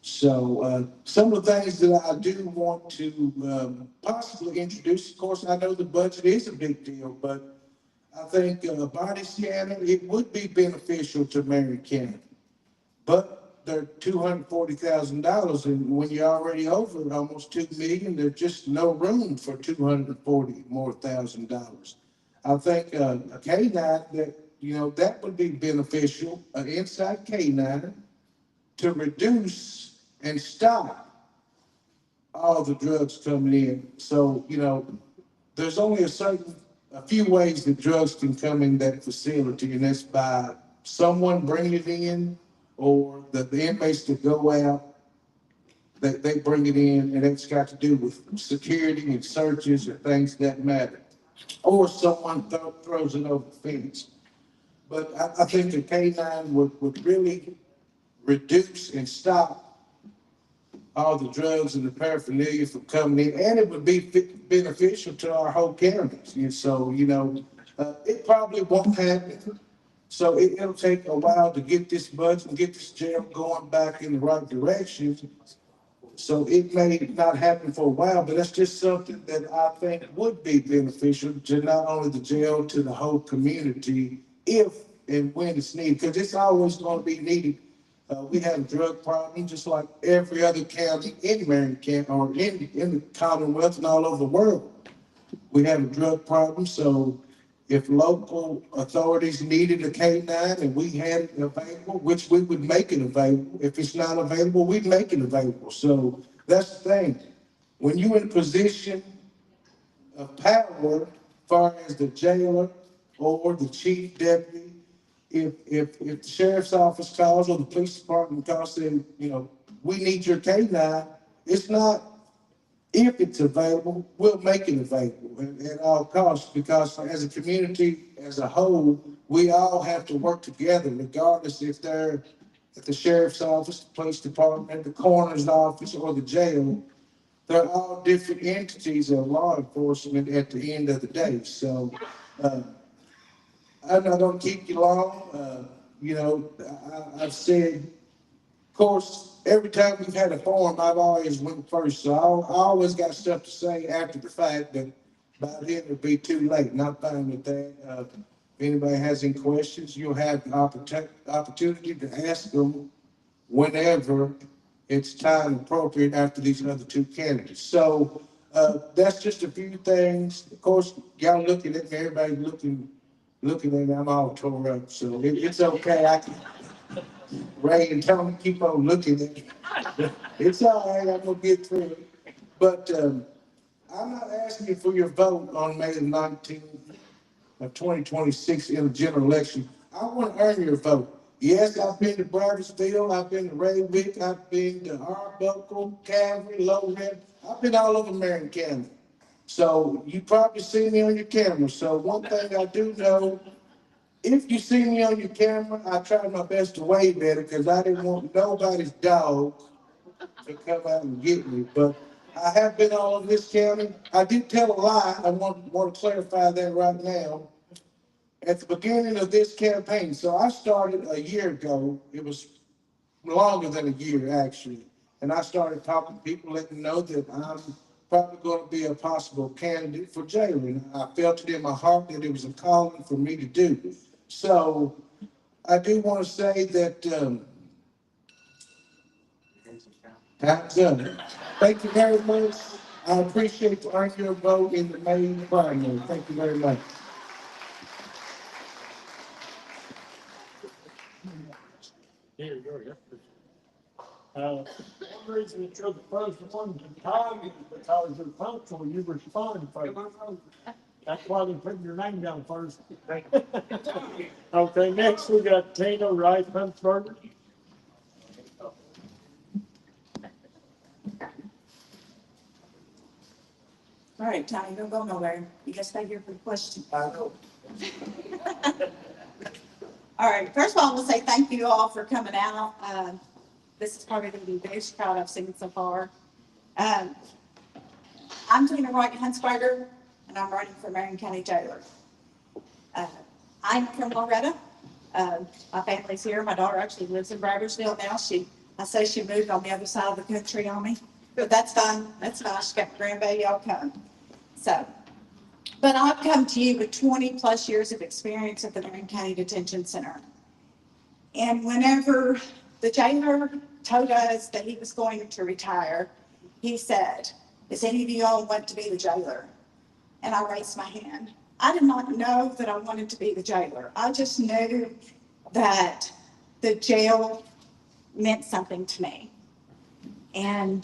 So some of the things that I do want to possibly introduce, of course, I know the budget is a big deal, but I think body scanner, it would be beneficial to Marion County. But they're $240,000, and when you're already over almost 2 million, there's just no room for $240,000 more. I think a canine that would be beneficial, an inside canine to reduce and stop all the drugs coming in. So, there's only a certain a few ways that drugs can come in that facility, and that's by someone bringing it in, or the inmates that go out, they bring it in, and it's got to do with security and searches and things that matter. Or someone throws it over the fence. But I think the K-9 would really reduce and stop all the drugs and the paraphernalia from coming in, and it would be beneficial to our whole counties. And so, it probably won't happen. So it'll take a while to get this budget and get this jail going back in the right direction. So it may not happen for a while, but that's just something that I think would be beneficial to not only the jail, to the whole community, if and when it's needed, because it's always going to be needed. We have a drug problem just like every other county in Marion County, or in the Commonwealth and all over the world. We have a drug problem, so if local authorities needed a K-9 and we had it available, which we would make it available. If it's not available, we'd make it available. So that's the thing. When you're in a position of power, as far as the jailer or the chief deputy, if the sheriff's office calls or the police department calls saying, we need your K-9, it's not if it's available, we'll make it available at all costs, because as a community, as a whole, we all have to work together, regardless if they're at the sheriff's office, the police department, the coroner's office, or the jail. They're all different entities of law enforcement at the end of the day. So I'm not going to keep you long. I've said, of course, every time we've had a forum, I've always went first. So I always got stuff to say after the fact, but by then it'll be too late. And I'm fine with that. If anybody has any questions, you'll have the opportunity to ask them whenever it's time appropriate after these other two candidates. So that's just a few things. Of course, y'all looking at me, everybody looking at me, I'm all tore up. So it's okay. Ray and Tony keep on looking at me. It's all right, I'm gonna get through it. But I'm not asking for your vote on May the 19th of 2026 in the general election. I want to earn your vote. Yes, I've been to Bradfordsville, I've been to Raywick, I've been to Arbuckle, Calvary, Lowhead. I've been all over Marion County. So you probably see me on your camera. So one thing I do know, if you see me on your camera, I tried my best to wave at it, because I didn't want nobody's dog to come out and get me. But I have been all over this county. I did tell a lie. I want to clarify that right now. At the beginning of this campaign, so I started a year ago. It was longer than a year, actually. And I started talking to people, letting them know that I'm probably going to be a possible candidate for jailer. And I felt it in my heart that it was a calling for me to do. So I do want to say that time's up. Thank you very much. I appreciate your vote in the May primary. Thank you very much. Here, you're one reason that you're the first one to talk is because you're punctual, you respond first. That's why they put your name down first. Okay, next we got Tina Wright Huntsberger. All right, Tommy, don't go nowhere. You just stay here for the question. I know. All right, first of all, I want to say thank you all for coming out. This is probably going to be the biggest crowd I've seen so far. I'm Tina Wright Huntsberger, and I'm running for Marion County Jailer. I'm from Loretta. My family's here. My daughter actually lives in Bradfordsville now. I say she moved on the other side of the country on me, but that's fine. That's nice. She got a grandbaby. I'll come. So, but I've come to you with 20 plus years of experience at the Marion County Detention Center. And whenever the jailer told us that he was going to retire, he said, "Does any of you all want to be the jailer?" And I raised my hand. I did not know that I wanted to be the jailer. I just knew that the jail meant something to me. And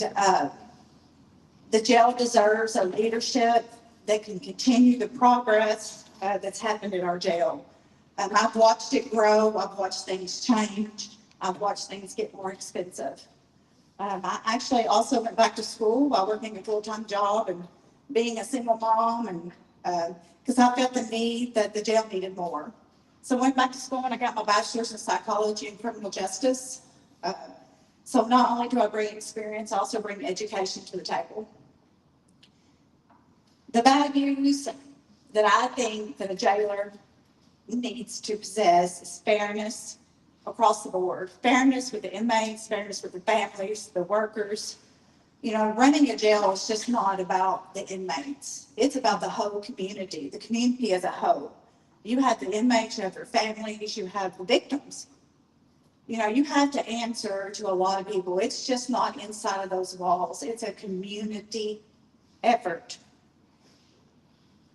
the jail deserves a leadership that can continue the progress that's happened in our jail. I've watched it grow. I've watched things change. I've watched things get more expensive. I actually also went back to school while working a full-time job and being a single mom, and because I felt the need that the jail needed more. So I went back to school and I got my bachelor's in psychology and criminal justice. So not only do I bring experience, I also bring education to the table. The values that I think that a jailer needs to possess is fairness across the board. Fairness with the inmates, fairness with the families, the workers. You know, running a jail is just not about the inmates. It's about the whole community, the community as a whole. You have the inmates, you have their families, you have the victims. You know, you have to answer to a lot of people. It's just not inside of those walls. It's a community effort.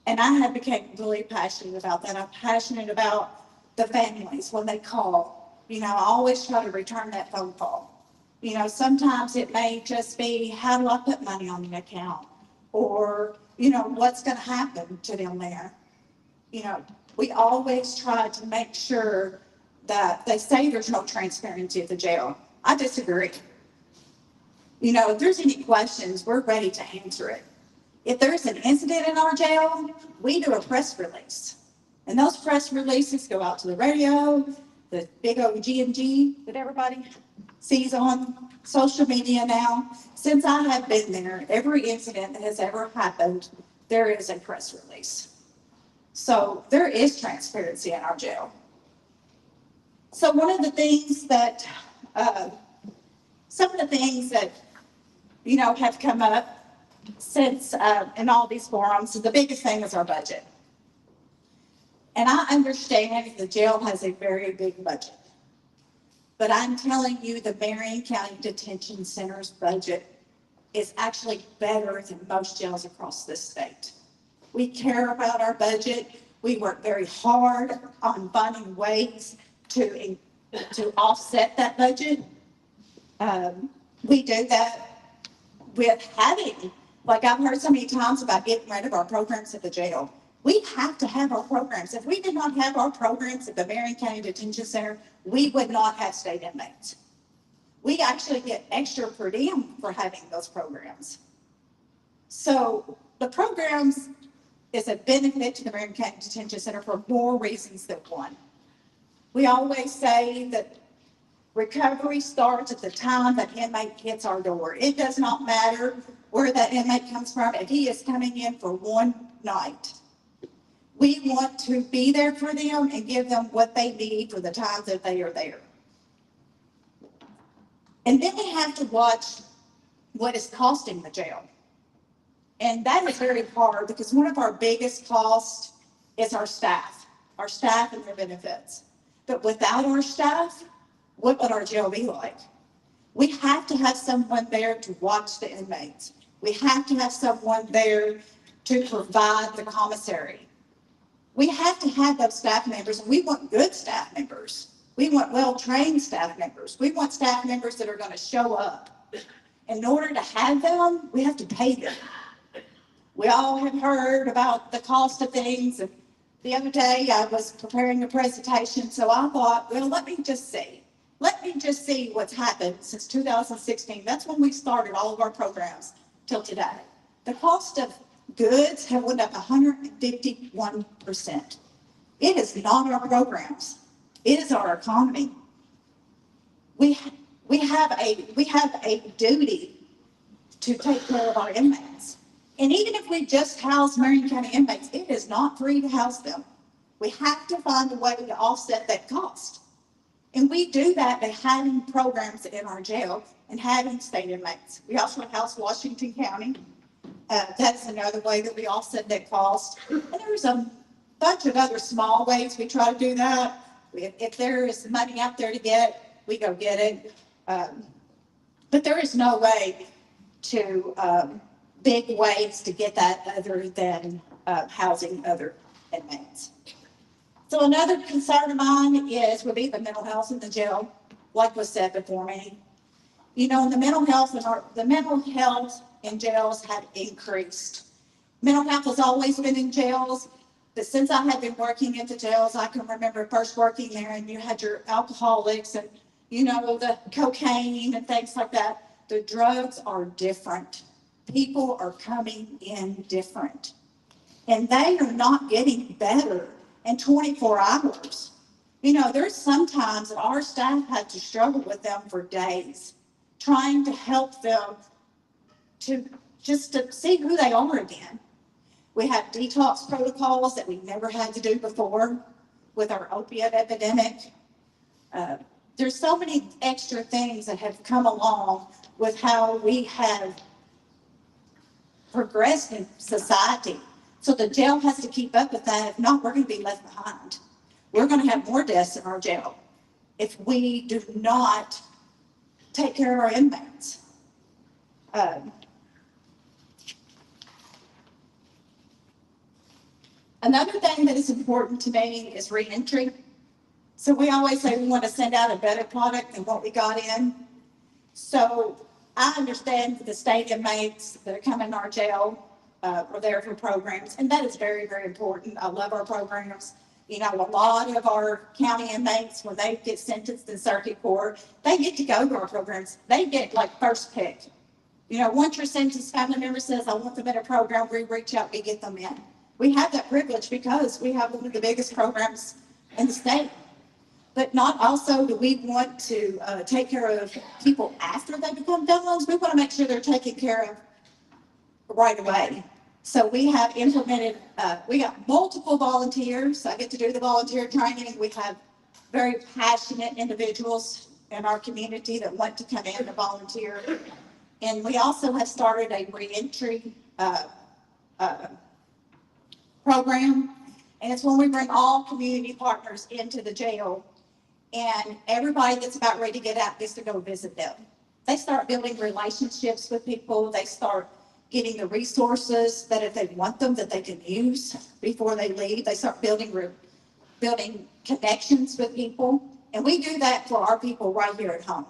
And I have become really passionate about that. I'm passionate about the families when they call. You know, I always try to return that phone call. You know, sometimes it may just be, how do I put money on the account? Or, you know, what's going to happen to them there? You know, we always try to make sure that they say there's no transparency at the jail. I disagree. You know, if there's any questions, we're ready to answer it. If there's an incident in our jail, we do a press release. And those press releases go out to the radio, the big old G&G that everybody sees on social media now. Since I have been there, every incident that has ever happened, there is a press release. So there is transparency in our jail. So one of the things that, some of the things that, you know, have come up since in all these forums, the biggest thing is our budget. And I understand the jail has a very big budget. But I'm telling you, the Marion County Detention Center's budget is actually better than most jails across this state. We care about our budget. We work very hard on finding ways to offset that budget. We do that with having, like I've heard so many times about getting rid of our programs at the jail. We have to have our programs. If we did not have our programs at the Marion County Detention Center, we would not have state inmates. We actually get extra per diem for having those programs. So the programs is a benefit to the Marion County Detention Center for more reasons than one. We always say that recovery starts at the time that inmate hits our door. It does not matter where that inmate comes from. If he is coming in for one night, we want to be there for them and give them what they need for the time that they are there. And then we have to watch what is costing the jail. And that is very hard because one of our biggest costs is our staff and their benefits. But without our staff, what would our jail be like? We have to have someone there to watch the inmates. We have to have someone there to provide the commissary. We have to have those staff members, and we want good staff members. We want well-trained staff members. We want staff members that are going to show up. In order to have them, we have to pay them. We all have heard about the cost of things. And the other day I was preparing a presentation, so I thought, well, let me just see. Let me just see what's happened since 2016. That's when we started all of our programs till today. The cost of goods have went up 151%. It is not our programs. It is our economy. We have a duty to take care of our inmates. And even if we just house Marion County inmates, it is not free to house them. We have to find a way to offset that cost. And we do that by having programs in our jail and having state inmates. We also house Washington County. That's another way that we offset that cost. And there's a bunch of other small ways we try to do that. If there is money out there to get, we go get it. But there is no way to, big ways to get that other than housing other inmates. So another concern of mine would be the mental health in the jail, like was said before me. You know, the mental health in jails have increased. Mental health has always been in jails, but since I have been working at the jails, I can remember first working there and you had your alcoholics and, you know, the cocaine and things like that. The drugs are different. People are coming in different. And they are not getting better in 24 hours. You know, there's sometimes that our staff had to struggle with them for days, trying to help them to see who they are again. We have detox protocols that we've never had to do before with our opiate epidemic. There's so many extra things that have come along with how we have progressed in society. So the jail has to keep up with that. If not, we're going to be left behind. We're going to have more deaths in our jail if we do not take care of our inmates. Another thing that is important to me is reentry. So we always say we want to send out a better product than what we got in. So I understand the state inmates that are coming in our jail are there for programs, and that is very, very important. I love our programs. You know, a lot of our county inmates, when they get sentenced in circuit court, they get to go to our programs. They get like first pick. You know, once your sentenced family member says, I want them in a program, we reach out, we get them in. We have that privilege because we have one of the biggest programs in the state. But not also do we want to take care of people after they become felons. We want to make sure they're taken care of right away. So we have implemented, we got multiple volunteers. I get to do the volunteer training. We have very passionate individuals in our community that want to come in and volunteer. And we also have started a reentry program. And it's when we bring all community partners into the jail and everybody that's about ready to get out gets to go visit them. They start building relationships with people. They start getting the resources that if they want them, that they can use before they leave. They start building connections with people. And we do that for our people right here at home.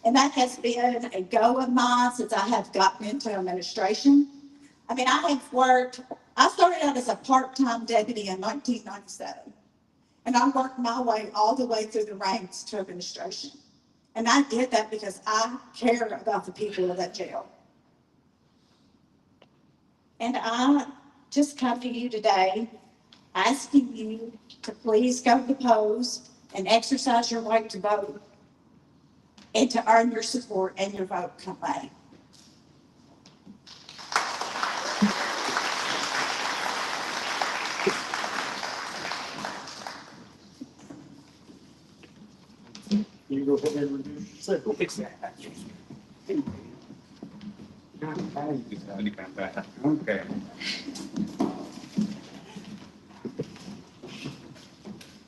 And that has been a go of mine since I have gotten into administration. I mean, I started out as a part-time deputy in 1997. And I worked my way all the way through the ranks to administration. And I did that because I care about the people of that jail. And I just come to you today asking you to please go to the polls and exercise your right to vote and to earn your support and your vote come May. You go ahead and introduce yourself. Okay.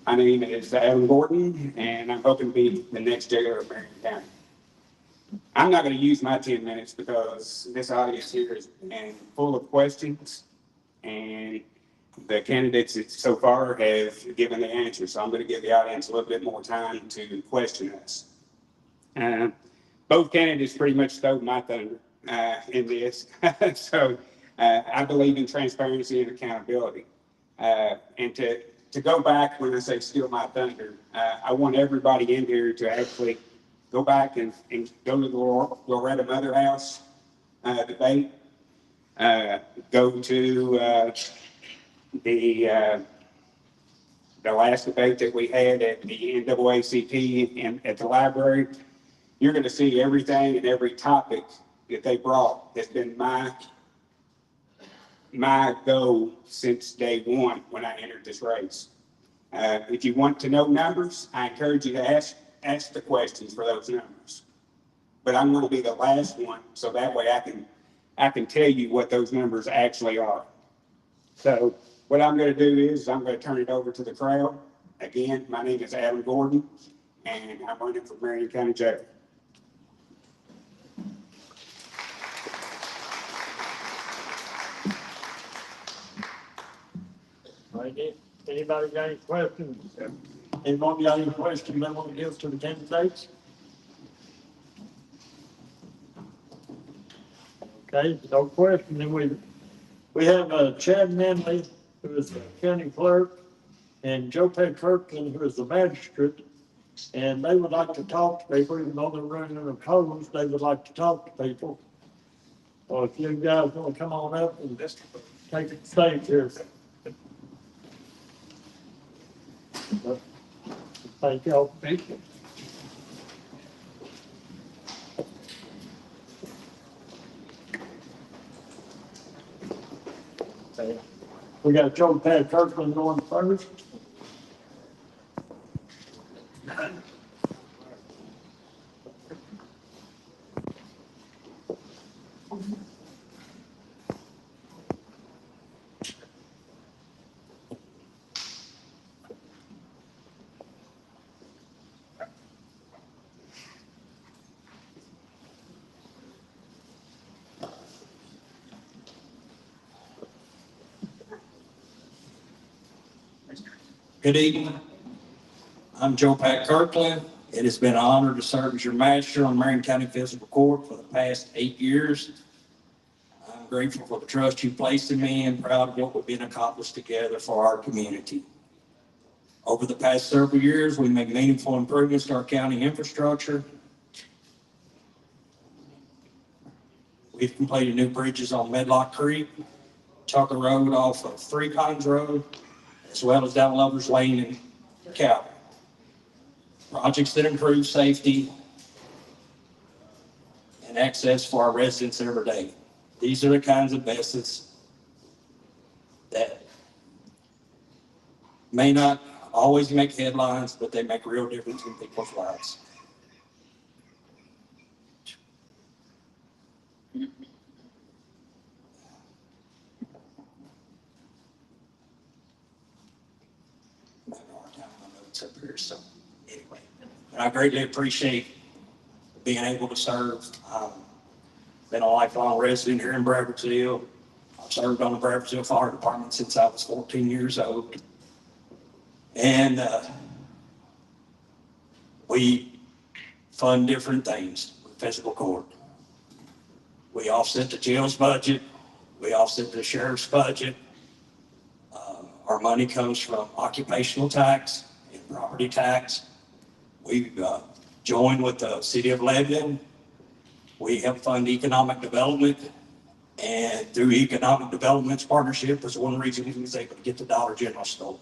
My name is Adam Gordon, and I'm hoping to be the next jailer of Marion County. I'm not going to use my 10 minutes because this audience here is full of questions, and the candidates so far have given the answers. So I'm going to give the audience a little bit more time to question us. Both candidates pretty much stole my thunder in this. So I believe in transparency and accountability. And to go back when I say steal my thunder, I want everybody in here to actually go back and go to the Loretta Mother House debate. Go to the last debate that we had at the NAACP and at the library. You're going to see everything and every topic that they brought that's been my goal since day one when I entered this race. If you want to know numbers, I encourage you to ask the questions for those numbers. But I'm going to be the last one, so that way I can tell you what those numbers actually are. So what I'm going to do is I'm going to turn it over to the crowd. Again, my name is Adam Gordon, and I'm running for Marion County Jail. Right. Anybody got any questions? Anybody got any questions they want to give to the candidates? Okay, no question, then we We have Chad Manley, who is the county clerk, and Joe Peg Kirkland, who is the magistrate. And they would like to talk to people, even though they're running opposed, they would like to talk to people. So if you guys want to come on up and just take the stage here. Thank y'all. Thank you. We got Joe Pat Kirkland going first. Good evening. I'm Joe Pat Kirkland. It has been an honor to serve as your magistrate on Marion County Physical Court for the past 8 years. I'm grateful for the trust you placed in me and proud of what we've been accomplished together for our community. Over the past several years, we made meaningful improvements to our county infrastructure. We've completed new bridges on Medlock Creek, Tucker Road off of Three Pines Road, as well as down Lover's Lane and Calvin. Projects that improve safety and access for our residents every day. These are the kinds of investments that may not always make headlines, but they make a real difference in people's lives. Up here, so anyway, and I greatly appreciate being able to serve. Been a lifelong resident here in Bradfordsville. I've served on the Bradfordsville Fire Department since I was 14 years old. And we fund different things with physical court. We offset the jail's budget. We offset the sheriff's budget. Our money comes from occupational tax and property tax. We've joined with the city of Lebanon. We help fund economic development, and through economic development's partnership was one reason we was able to get the Dollar General store.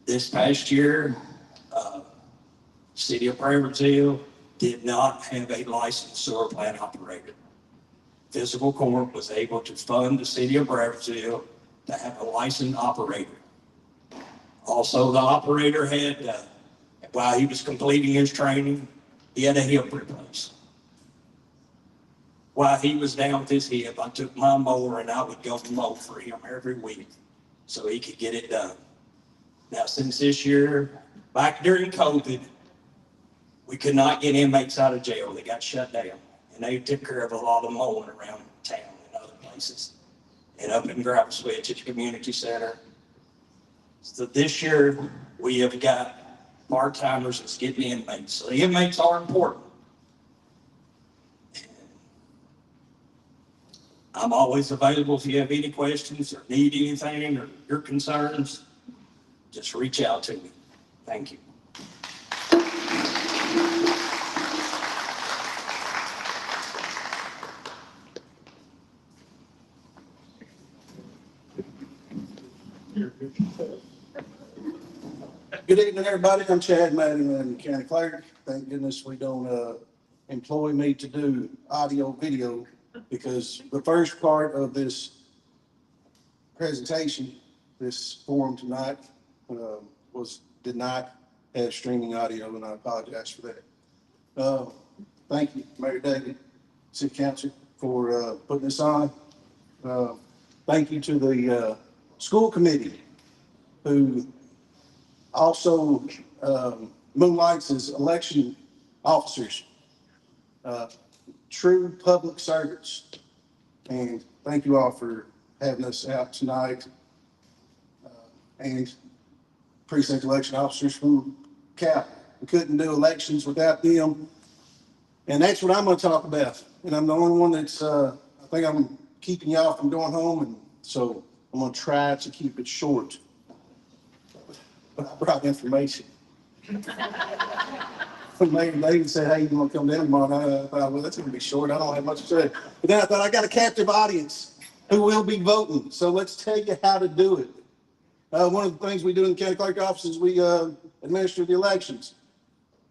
This past year, city of Bradfordsville did not have a licensed sewer plant operator. Physical court was able to fund the city of Bradfordsville to have a licensed operator. Also, the operator had, while he was completing his training, he had a hip replaced. While he was down with his hip, I took my mower and I would go mow for him every week so he could get it done. Now, since this year, back during COVID, we could not get inmates out of jail. They got shut down, and they took care of a lot of mowing around town and other places. And up in Gravel Switch at the community center. So this year, we have got part-timers that's getting inmates. So the inmates are important. I'm always available if you have any questions or need anything or your concerns, just reach out to me. Thank you. Good evening, everybody. I'm Chad Manley, county clerk. Thank goodness we don't employ me to do audio video, because the first part of this presentation, this forum tonight, did not have streaming audio, and I apologize for that. Thank you, Mayor David, City Council, for putting this on. Thank you to the school committee, who also moonlights as election officers, true public servants. And thank you all for having us out tonight. And precinct election officers from Cal. We couldn't do elections without them. And that's what I'm going to talk about. And I'm the only one that's, I think I'm keeping y'all from going home, and so I'm gonna try to keep it short. But I brought information. When they said, hey, you wanna come down tomorrow night? I thought, well, that's gonna be short. I don't have much to say. But then I thought, I got a captive audience who will be voting. So let's tell you how to do it. One of the things we do in the county clerk office is we administer the elections.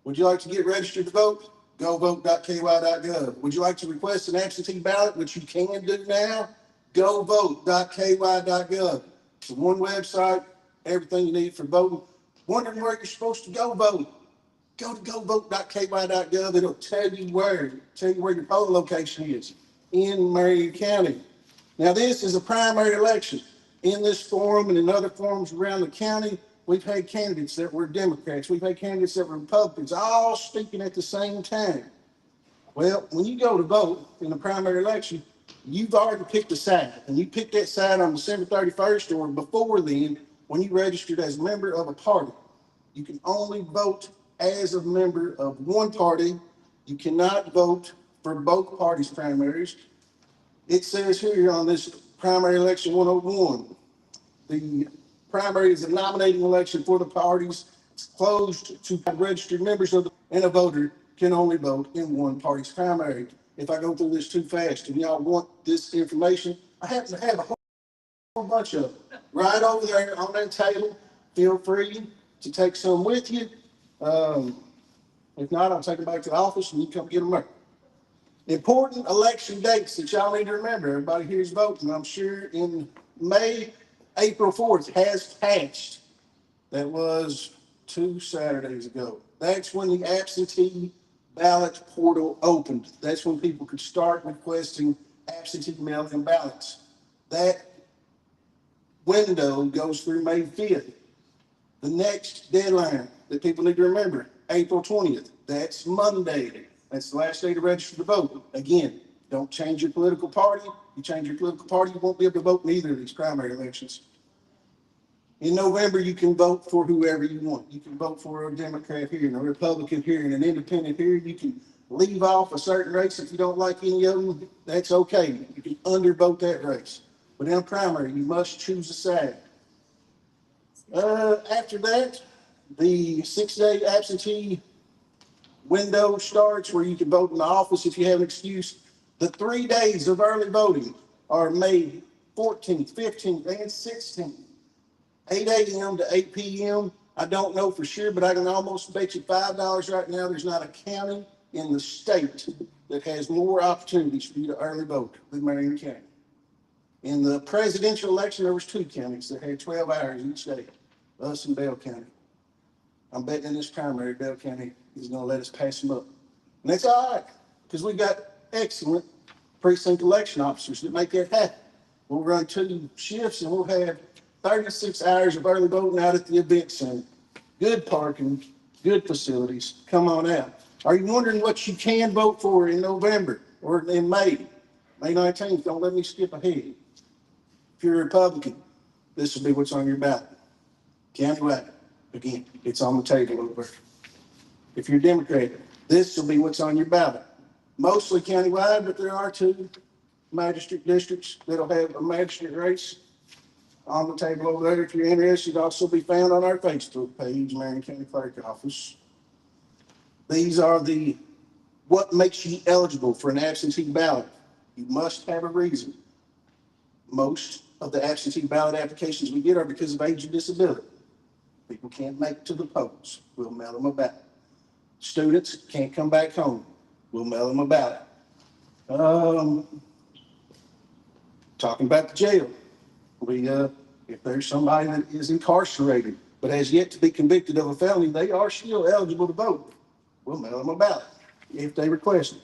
Would you like to get registered to vote? GoVote.ky.gov. Would you like to request an absentee ballot, which you can do now? GoVote.ky.gov. It's one website, everything you need for voting. Wondering where you're supposed to go vote? Go to GoVote.ky.gov. It'll tell you where your polling location is in Marion County. Now, this is a primary election. In this forum and in other forums around the county, we've had candidates that were Democrats. We've had candidates that were Republicans, all speaking at the same time. Well, when you go to vote in a primary election, you've already picked a side, and you picked that side on December 31st or before then when you registered as a member of a party. You can only vote as a member of one party. You cannot vote for both parties' primaries. It says here on this primary election 101, the primary is a nominating election for the parties. It's closed to registered members of and a voter can only vote in one party's primary. If I go through this too fast and y'all want this information, I happen to have a whole bunch of it right over there on that table. Feel free to take some with you. If not, I'll take them back to the office and you come get them there. Important election dates that y'all need to remember. Everybody here is voting. I'm sure in May, April 4th has passed. That was 2 Saturdays ago. That's when the absentee ballot portal opened. That's when people could start requesting absentee mail-in ballots. That window goes through May 5th. The next deadline that people need to remember, April 20th. That's Monday. That's the last day to register to vote. Again, don't change your political party. You change your political party, you won't be able to vote in either of these primary elections. In November, you can vote for whoever you want. You can vote for a Democrat here and a Republican here and an independent here. You can leave off a certain race if you don't like any of them. That's okay. You can undervote that race. But in a primary, you must choose a side. After that, the 6-day absentee window starts where you can vote in the office if you have an excuse. The 3 days of early voting are May 14th, 15th, and 16th. 8 a.m. to 8 p.m. I don't know for sure, but I can almost bet you $5 right now there's not a county in the state that has more opportunities for you to early vote than Marion County. In the presidential election, there was 2 counties that had 12 hours each day, us and Bell County. I'm betting in this primary, Bell County is going to let us pass them up. And that's all right, because we've got excellent precinct election officers that make that happen. We'll run 2 shifts and we'll have 36 hours of early voting out at the event center. Good parking, good facilities. Come on out. Are you wondering what you can vote for in November or in May? May 19th, don't let me skip ahead. If you're a Republican, this will be what's on your ballot. Countywide, again, it's on the table over. If you're a Democrat, this will be what's on your ballot. Mostly countywide, but there are 2 magistrate districts that'll have a magistrate race on the table over there. If you're interested, it'll also be found on our Facebook page, Marion County Clerk Office. These are what makes you eligible for an absentee ballot. You must have a reason. Most of the absentee ballot applications we get are because of age and disability. People can't make it to the polls. We'll mail them a ballot. Students can't come back home. We'll mail them a ballot. Talking about the jail. If there's somebody that is incarcerated but has yet to be convicted of a felony, they are still eligible to vote. We'll mail them a ballot if they request it.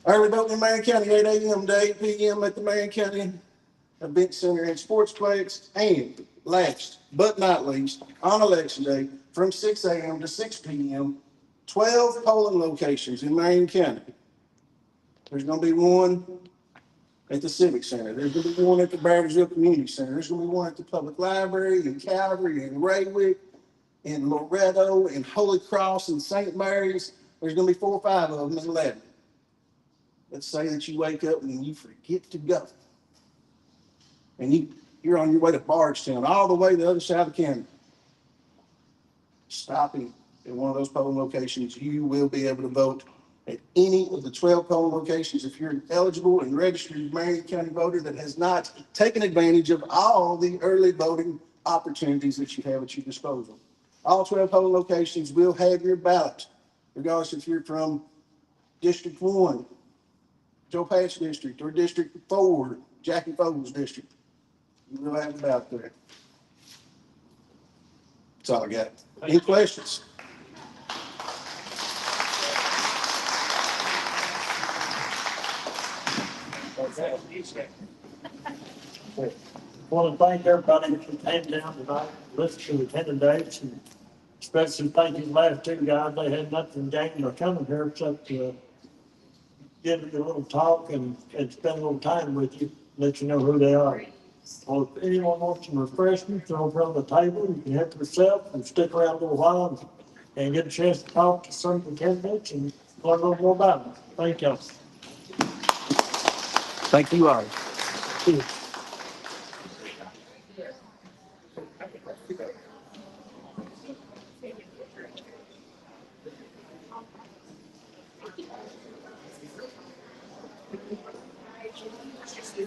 Early voting in Marion County, 8 a.m. to 8 p.m. at the Marion County Event Center and Sportsplex. And last but not least, on election day, from 6 a.m. to 6 p.m., 12 polling locations in Marion County. There's going to be one at the Civic Center. There's going to be one at the Bradfordsville Community Center. There's going to be one at the Public Library in Calvary and Raywick, in Loretto, and Holy Cross, and St. Mary's. There's going to be 4 or 5 of them in Lebanon. let's say that you wake up and you forget to go. And you're on your way to Bardstown, all the way to the other side of the county. Stopping at one of those polling locations, you will be able to vote at any of the 12 polling locations if you're an eligible and registered Marion County voter that has not taken advantage of all the early voting opportunities that you have at your disposal. All 12 polling locations will have your ballot, regardless if you're from District 1, Joe Patch District, or District 4, Jackie Fogle's district. You will have a ballot there. That's all I got. Any questions? Want to thank everybody that came down tonight, listened to the candidates, and especially thank these last two guys. They had nothing gained or coming here except to give you a little talk and spend a little time with you, let you know who they are. Well, if anyone wants some refreshments, they're over on the table. You can help yourself and stick around a little while and get a chance to talk to some of the candidates and learn a little more about them. Thank you. Thank you, all. Cheers.